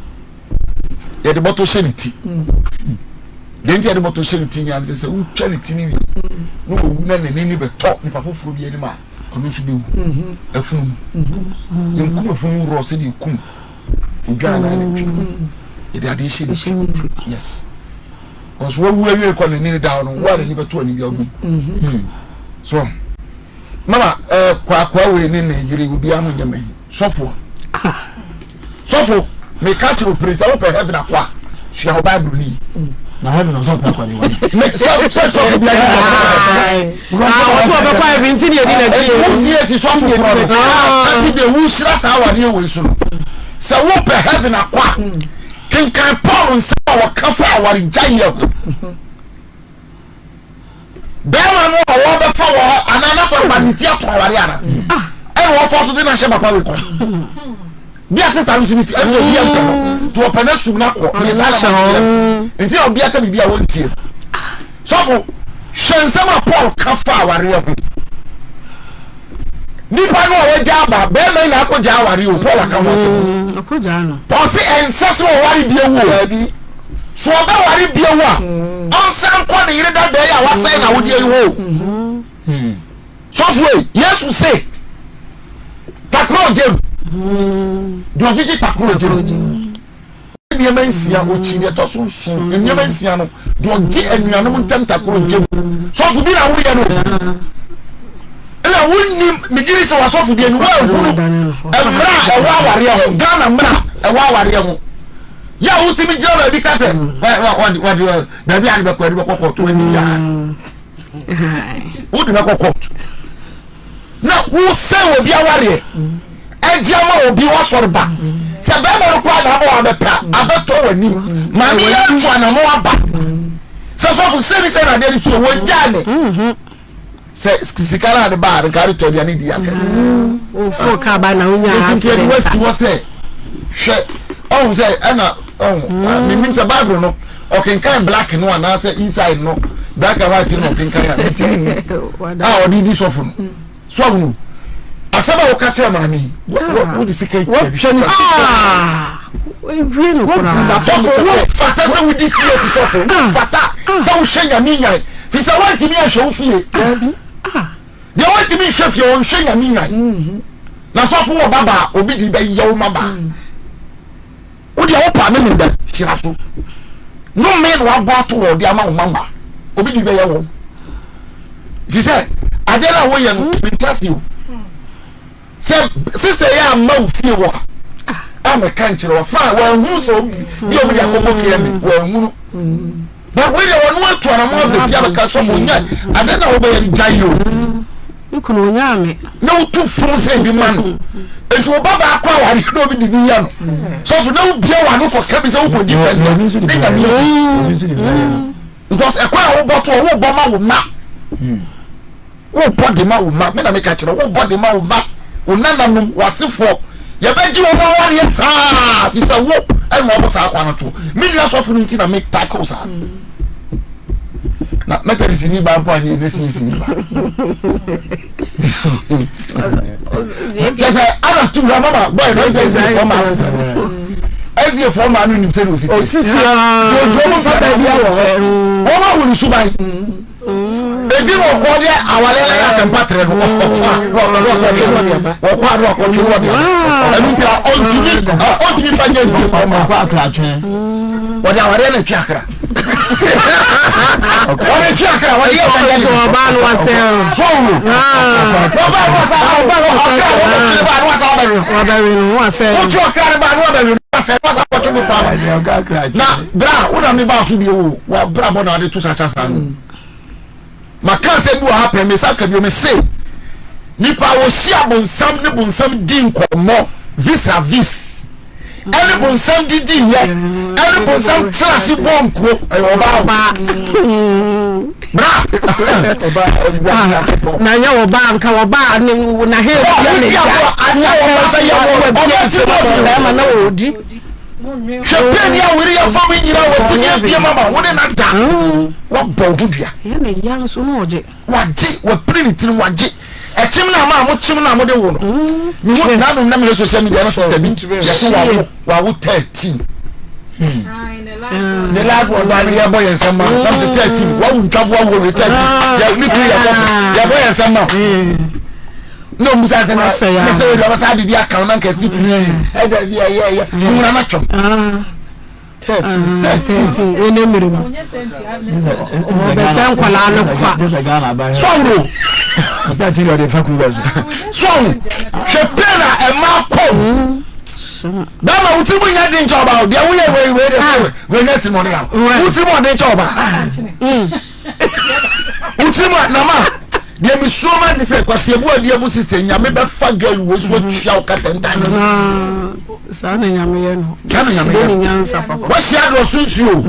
ye de boto sheniti denti ye de boto sheniti nya se wu twaniti ni no wu na ne ni be to ni papa furu bi ani ma onu su be wu afunu ye kuma funu ro se de kum udwa na ne twi ye de ade sheniti yes cause wo wu awie ko ne ni da no wa ni be to ani bi agu so mama kwa we ni ne yiri obi amu nyame sofo me catch you praise up heaven akwa she have bible ni na heaven no so kwa ni wani so bi ai what to be kwa even tin ye di na di wo si esi so for Saturday wo shira sa wa ni we so no se wo pe heaven akwa kan Paul nsa wa kafa awari jaye bema no wo be fa wo anana for baniti ato awari ana wo fo so de na she papa we ko bi assistant unity e so bi am to open sum na ko me sa na nti obi aka bi a wontie for Shansama Paul Kafa Wario. Nipa no we jaba be me na ko ja wari o Paul Akamose ko ja no Posi ensese wo wari bie wo abi so oba wari bie wo a onsan ko ne yire da ya wasai na wodi wo so fwe Yesu say takro jem do jiji takro jem enyama nsia o chi ne to so su enyama nsia no do ji enuanom ntam takro jem so fu bi na wo ye no na wonni migiri se wasofu de no wa hunu emra e wa ware ho Ghana mra e wa ware ho ya wutimi jira bi ka se wa da bi an be ko kokko to ni ya wo de be kokko na wo se wo bi aware e ji ama obi wa sorba se be mo ko na ba be pa abeto wani ma mi ya twa na mo aba se so se ni se na de tu wo jane se sikara de bar gari to dia ni dia ka o fo ka ba na unya ha se west was there she oh say ana me mean say Bible no o ken kan black no na say inside no black and white no ken kan ya ah o di so fun so no asaba o ka tell mami what the secret what we really ko na fata say we this year so fun fata say we shenya mi nyan fi say want me a show fie they want me chef you on shenya mi nyan na so fun wo baba obi di be yewo maba o dia wo pa me nda shira so no me no abo to wo dia ma wo mama obi di be yewo fi say adela wo ye no mentasi o say sister ya ma wo fie wo am kan kire wo fa wo hu so bi o me akobo kire me wo hu but we dey one to na mo be fia ka so mo nya adela wo be jayo ikuno nya me no tu fun say bi man esu baba akwa wari no bi di ya no so for no bia wa no for kabi say wo ko different because ekwa wo boto wo bo ma wo ma wo body ma wo ma me na me ka kire wo body ma wo ma wo nananum wasefo ye beji wo ma wari sa fi say wo e mo bo sa akwa no to me nua so funu nti na me tackle sa na meterisi ni ba po ani nesi ni ba just ana tu mama boy no say for ma Ezra for ma ni say o city jo mo fa da bia wo ma hu ni suban eji wo ko de awale ya sempatre no wo kwa ro ko ki wo de enu ti ontumi pa nye nti for ma kwa akra twen wo de awale na twa What is your car? What is your bad one? So, any bonsam didi ye any bonsam trasi bom kro oba bra na nya oba nka oba na he anya oba say oba ti no ma na odi shepen ya wiri ya fo mi nyira wo ti ya bia mama wo de na da wo bo hudua ye na ya so no oje waje wo prinitiri waje echim na ma mo chim na mo de wo no ni wo na no na me social media na sister bi ya so wa wo 13 the last one na ya boy ensama na 13 wa wo ntwabo wo 13 ya ni tu ya so ya boy ensama no musa se na me se we do sa bi account na ka ti fini e da bi ya mu na chom 13 ene mere ba sen kwala no fa so that you dey fa ku so she pena e ma ko dama wuti mu nya din choba dia wo ye we nya ti mo na wuti mo din choba wuti mo na ma dia mi so ma ni se kwase ebu adi ebu sister nya me be fa girl wo so tua o ka 10 times sa na nya me ye no kana nya me ye nyansa papa wo sia do sunsuo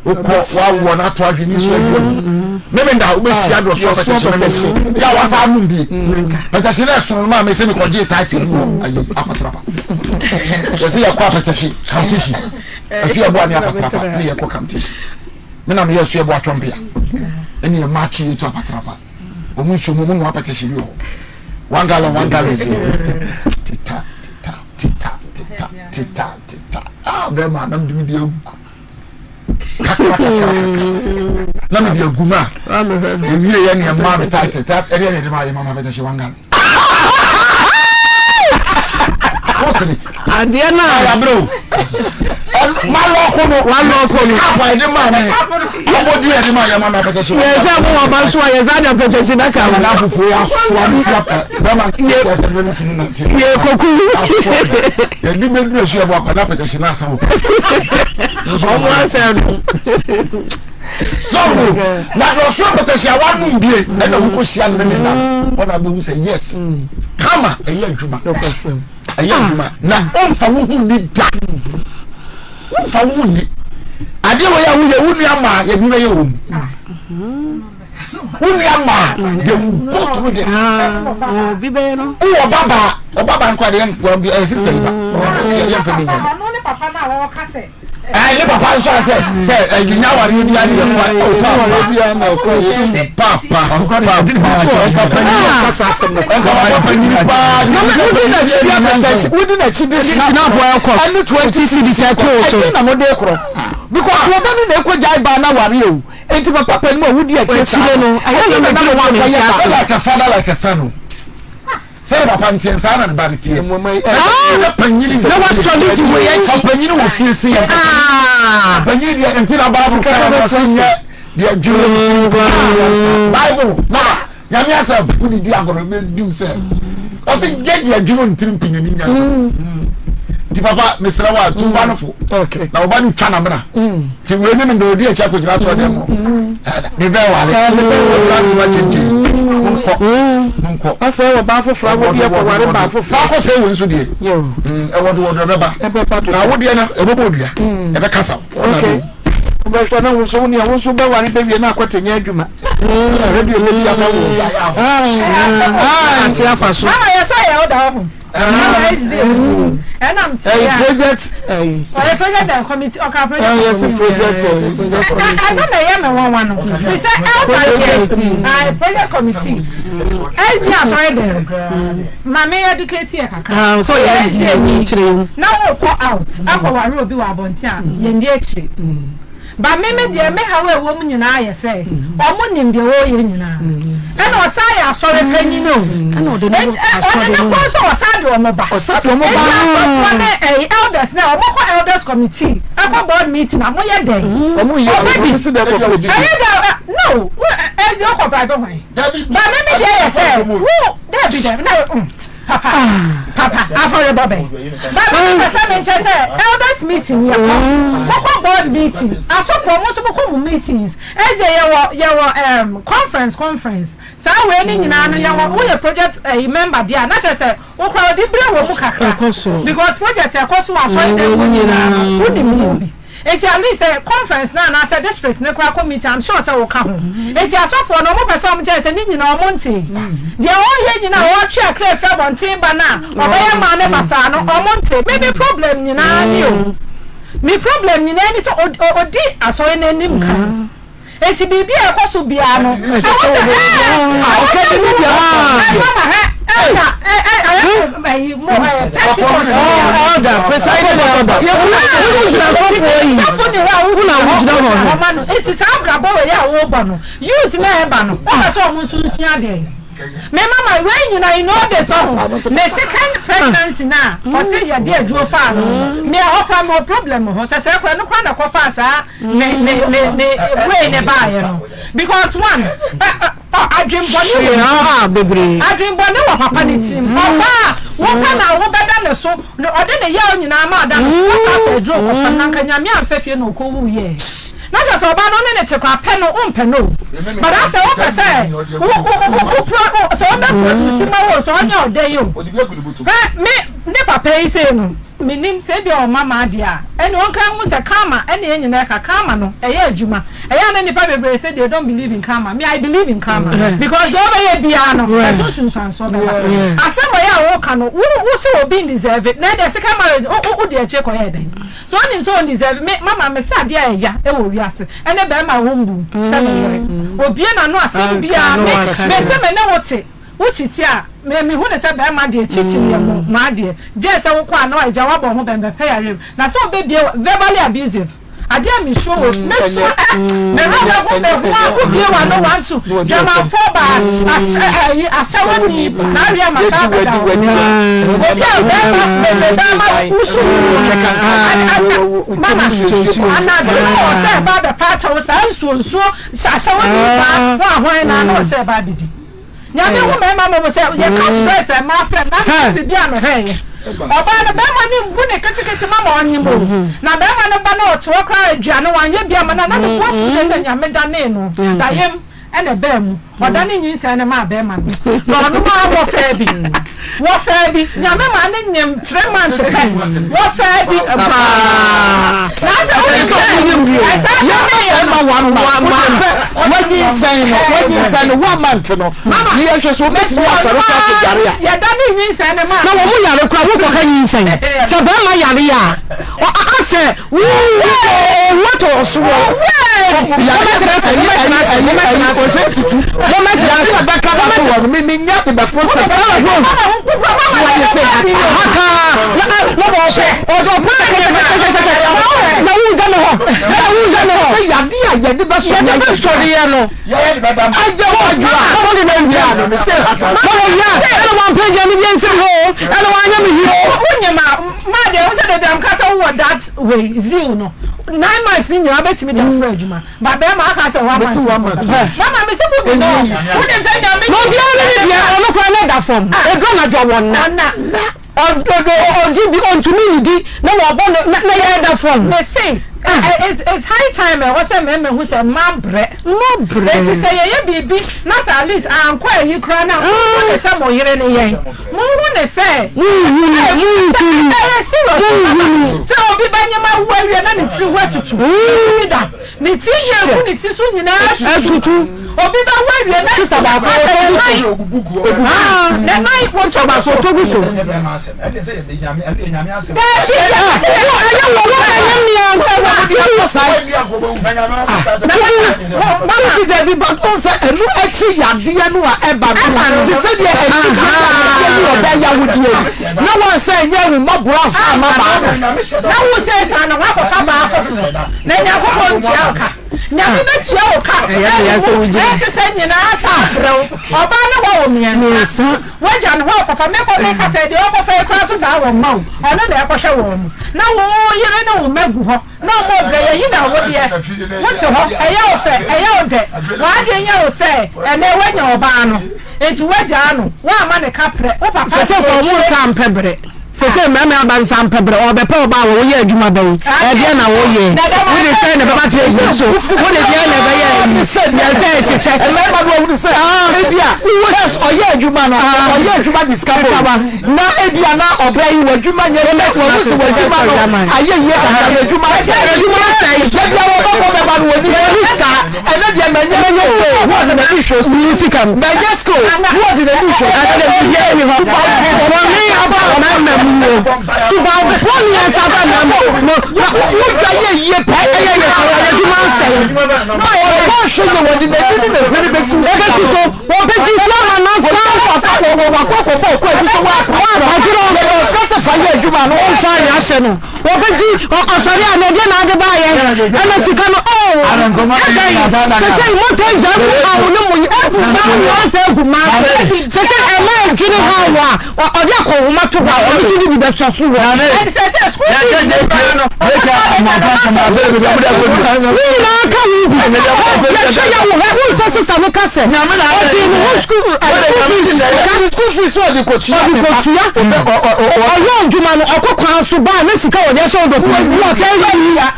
o ko wa wo na to ahwe ni so agam me nda wo be sia do so pete ya wa sa mu bi pete se na so ma me se mi ko je title wo ayi apatrapa ya se ya ko pete shi kamtishi asi ya bo ani apatrapa ni ya ko kamtishi me na me yesu e bo atwompia ene e machi to apatrapa omu nso mu no apetesi bi ho 1 gallon tita ah bema na mdimi di agu na me di aguma e wie ye ne ma be tata ere ne de ma ye mama betesi 1 gallon Osiri ande na ya bro ma lo ko no ka ba de ma me abodi e de ma ya mama betesi yes e mo ba so yes ada betesi na ka na fufu ya so am fiapa bema ye koku ye bi be du so e bo akada betesi na asa wo so mo asa so na do so betesi awanu bie e na ko sia ne ne na ona be say yes kama e ye adwuma no person ayi adwuma na onfa wo hu ni da onfa wo ni ade wo ya wo ye wunu ama ye bi be ye wo wunu ama they will go through this bi be no o baba nko ade yan bi sister ba ye fa ni yan no ne papa na wo ka se ne papa nso say ginya ware bi ani ye kwa o papa bi ana ko papa kasa sem no wudi na chi this na boy ko and 20 cedis ya ko so na mo de kro because wo banu na ko jai ba na ware o enti papa ni mo wudi a chi no ayi na na wa ko ya like a father like a son say papa ntien sa na ba tie mo mai panyini na wa solid we ya chi panyini wo fie se ya panyini dia enti na ba bu ka na so nya dia juro bible na ya mi asa wudi di agoro be do say o se get dia juro ntrim pinyini nya di papa mesra wa tu ba no fo okay na oba ni twa na mra ti we ni ndo di a cha ko jira so dem mo ni be wale o ma chenche nko asa wa ba fofra wo dia ko ware ba fofra fa ko se wo nso die yo e wodo be ba na wo die na e bo bodua e be kasa okay o so na wo so ni wo so be ware be wie na akwatenya adwuma radio le bia ba wo anti afa so mama ye so ye o da ho and I'm project and committee or project yes project I don't know one we say project committee Ezra sorry there mama educate here kaka so yes now we go out akwa obi wa bonti a ye ndi echi ba me de me ha we wo mu nyina ye say o mu nim de wo ye nyina and o say asore panyi no and o de no asore no so o say do mo ba elders now o mo ko elders committee akwa board meeting na mo ye den o mu ye o si de ko no ezi o ko ba be hwan ba me de ye say who there be there na Papa, after the Bobby. But elders meeting, board meeting. I saw for multiple meetings. As a conference. So when you project a member there, not just say, because project a cost was it's at least a conference now, and I said district, Necra meeting, I'm sure so will come. It's also for no more person, just and you know, Monty. The only watch your clear fab on timber now, or by a man, Basano, or Monty. Maybe problem, you know, me problem, you know, it's or did I saw in any it's a baby, a cost piano. Me mama when you know the song me second pregnancy na o say ya dey adwo fa no me ho more problem ho say kwa no kwa na ko fa sa me we ne ba ye no because one adwembone wa papa ne tim papa wo ka na wo beda ne so o de ne ya nyina ma da no fa adwo ko fa na kanya me amfafie no ko wu ye na just oba no ne te kwa pe no umpe no but I say o say so na produce ma wo so onya ode yo me ne papa yi say no minim say bi o mama dia ene won kan mu say karma ene enyina ka karma no eye adwuma eye na nipa bebre say they don't believe in karma. Me I believe in karma because do be bia no so sunsanso be asemo ya wo ka no wo say obi deserve it na dey second marriage o dey che ko ye den so onim so on deserve me mama me say ade ya e wo wiase ene be ma wombu say me yere obi na no asem bia me say me na wote wuchiti a me hu ne say be ma de chiti ne mo ma de je say wo kwa na eja wa bo ho be pe yare na so be bia verbally abusive ade mi show me so me ha ho be ho bia wa no want to jama for ba asawa ni na ria ma sa ba da obi a be ma usu mama ana de so say ba be pa cha wo sa nsuo asawa ni ba fo ahon na no say ba bidi nyame ho me mama mo say ye ka stress e ma friend na bi a no he oba na be ma ni mbu ne ketekete mama onye mo na be ma no ba na oto kra aduane wanye bia ma na na ko fu ne nyame da ne no da yem ene be mu oda ne nyinsa ne ma be ma no no ma wo fa bi nyame ma ne nyem 3 months wo fa bi ba na se wo so nyem wi ya ma wanyinsa no 1 month no ni ya hwe so be ti asaro sa ke jare a ya da ne nyinsa ne ma na wo mu yare kwa wo ko ka nyinsa se ba ma yare ya o ase wo to so ya o se tutu moment ya ba ka ba ko me nya be ba first wontumi di na wo bo na ya da from me say it's high time what's a meme who say mabre it say ye bibi na at least an kwa yi kra na wo say mo yire ne yen mo hu ne say so obi banyama wo awie na ne ti wo atutu da ne ti ye ku ne ti so nyina atutu obi ba wo awie na ti saba ko na mai wo saba so to gu so no more play you know what here what to ho eya ode wa de nya o say e na we nya oba no enti waja no wa ma ne kapre o papa se ko mu sam pebre se mama abansa pebre o be pa oba wo ye adwuma ba wo e de na wo ye wo de say ne baba te ye so wo de ye na be ye se cheche e mama do wo say ebia wo yes o ye adwuma no o ye adwuma discover na ebia na obra yi adwuma nye ne so wo so adwuma no aye ye ka adwuma say ebia wo ba be ba no wo ni ska e na de manye wo de na show music am na just go wo de na show and de ye ni ho wo ni aba na Suba one year saba na mo wo twaye ye pa ye adwuma say no wo show you what the very best wo be ti so wo be ti so na stand wo akoko ko e so wa ajiro le discuss fa ye adwuma no wo sha ya hye no wo be ti osori a na de na ade ba ye ana sika no say mo say ja ko no mo e say guma say e ma jini ha wa ode ko ma to wa o ni be so so wa say school no ma pa ma be be we na ka wu ya show ya wo say sister no ka say na me na school fees so de ko tia o yo njuma no okokwan so ba na sika wo de so do wo say ya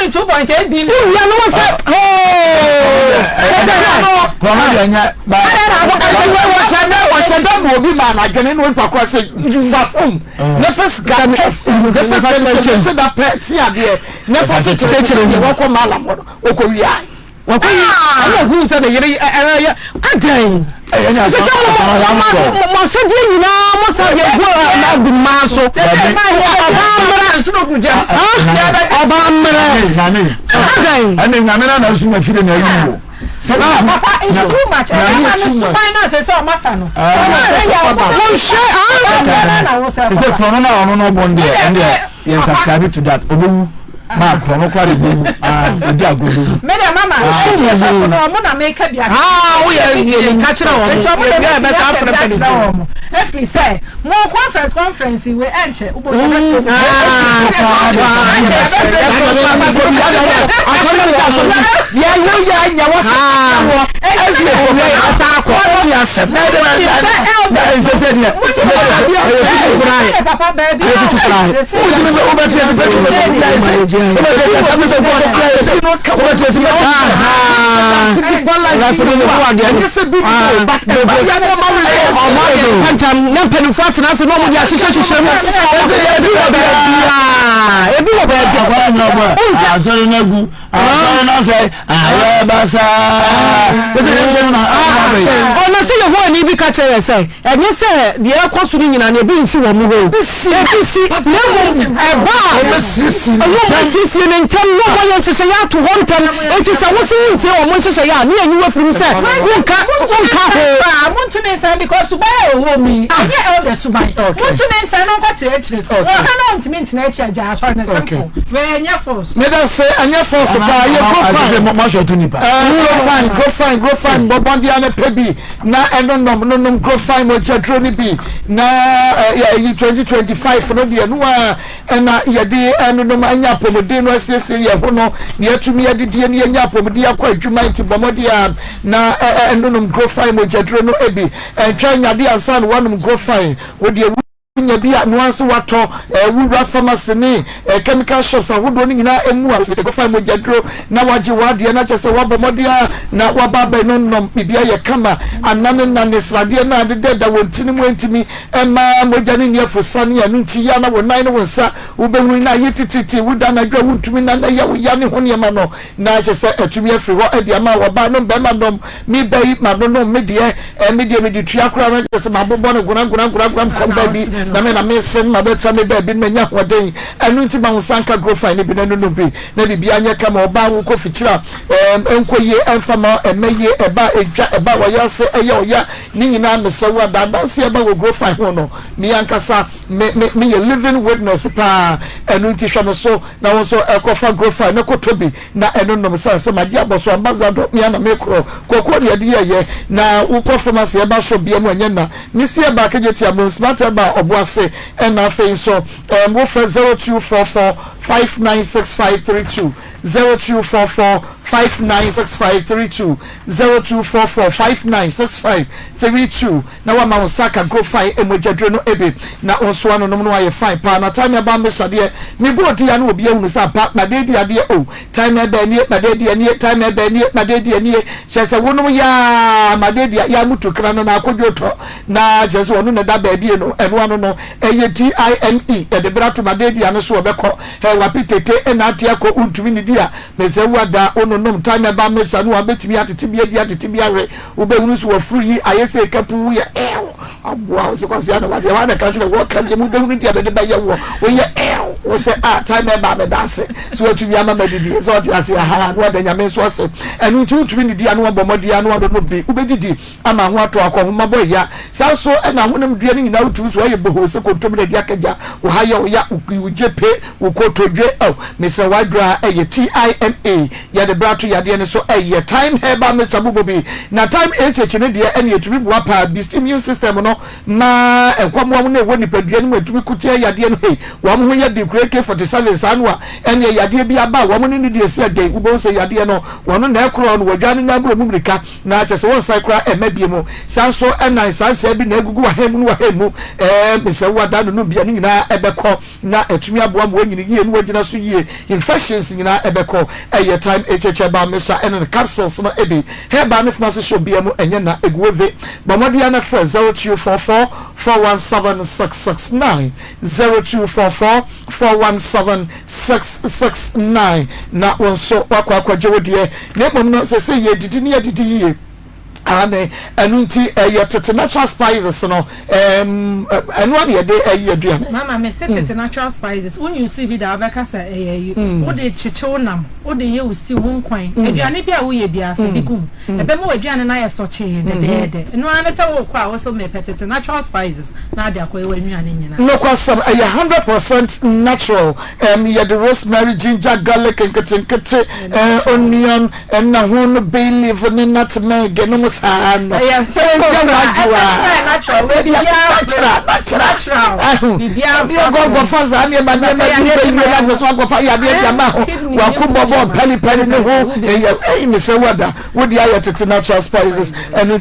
$2.8 billion. Kono de nya ba. Wa shada mo bi ma na dwene no mpakwa se fafom. Ne first ga ne first se da pet ya de. Ne fa chechire ni wo ko mala mo okowia. Wo ko yi ana hu se de yire adan. Se se mo se de nyina mo sa de go na du ma so. Obamra nsuno kuja. Obamra zane. Adan. Ana ngamena na su ma fide na yi. Papa, it's too much. Finance so mafano. Say corona or no bonde and you subscribe to that. Obu ma krono kware bu odi agodo. Me de mama, no mo na make bia. We are catching on. Every say more conference we enter. Go fine. Bobondi ane pebi na no go fine mo chatroni bi na 2025 no dia no na ye de no anya pomode no asese ye ho no ne atumi ye de ne anya pomode akwa adwuma nti bomode a na no go fine mo chatroni no ebi twa nya de ansan one go fine wo de nya nuance wato wura pharmacy ni chemical shops ahodo ni nyina emu a go find mo jadro na waje wade na chese wabomodia na wababa no nom bibia ye kama anane na nesrade na de da wontini mo ntimi ema mojani ni afusane ya nti ya na wonai no wonsa ubehunu na yetititi wuda na dwa wontumi na ya wo ya ne ho ne ma no na chese atumi afri ho ade ama waba no be ma nom mi bai ma no me de me de tua kura na chese mabobo no guna kom baby na me na me sen ma beta me ba bi me nya hoden anu nti ba wonsanka grow fine bi na no bi na bibia anya kama oba wo ko fitira enkoye enfama emeye eba edwa eba wo yase eye oya ni nyina mesewa da se eba wo grow fine ho no mi ankasa me ye living witness pa anu nti hwa no so na won so ekofa grow fine na kotobi na enu no se ma dia boso ambassador mi na me kokko de ye na wo performance eba so bia mu anya na mi se eba keje am smart eba oboase and I think so. We'll 0244 596532 0244 596532 0244 596532. Now I'm on Saka go fine and with Jadreno Ebe. Now on Swan no no fine pa na time about Miss Adia. Me body and will be on the part my daddy idea. Oh, time my daddy and yet time my daddy and yet says a woman ya my daddy ya mutu krano na kojo na just one no that baby no and one no ATIME at the bratu my daddy and so beko he wapitete and atiako untumi ni dia meze wada ono nom time about Miss Anu abetimi atitibia re ubehunu so free ayese kapu ya abwa se kwase ana wade wana ka kire wo ka mu behunu dia be ba ye wo ye wo se time about me dase so atumi ama madidi so ati ase ha no wada nyame so ase enu ntumi ni dia no abomodi anu ado no bi ubedidi ama ho ato akohoma boy ya sa so na honam dua ni nyina utu so ye boho se kontom na dia kaja wo ha ya GhPage ukotodwe Mr. Wadra TIMA ya de brato ya de ne so time heba Mr. Bubobi na time HH ne de ene etumi boa pa immune system no na enkwamo na ewo nipadua ne matumi kutia ya de no wo ho ya de AK-47 sanwa ene yade bi aba wo ne ne de esi again wo bon say yade no wono na ekro no wadwane na bro mumrika na ache se won sai kra emabie mu sanso enan sanse bi na egugu wa hemu wa hemu bese wada no bia ni nyina ebekọ na etumi aboa mo nyini yie no wagina so yie infections nyina ebekọ eye time echeche ba mesa ene capsules no ebi heba no fma so bia mu enye na eguwe ba modia na fra 0244 417 669 0244 417 669 na wonso wakwa jewodie na mom no se ye didi ne didi yie ane anunti yet natural spices no anu an ye de aduane mama me set it natural spices when you see bi da abeka sa wo de chichew nam wo de ye usti won kwan aduane bi a wo ye bi afa bi kum ebe mo aduane na ye so che de enu an se wo kwa wo so me petite natural spices na de akwa ye aduane nyina no kwasam 100% natural ye the rosemary ginger garlic and kete onion and na hun bay leaf and nutmeg no san yes so natural we natural bibia go fast and e ma na just go fa ya de jama ho wa ku bobo peli no ho e me se wada wo di ayet natural spices and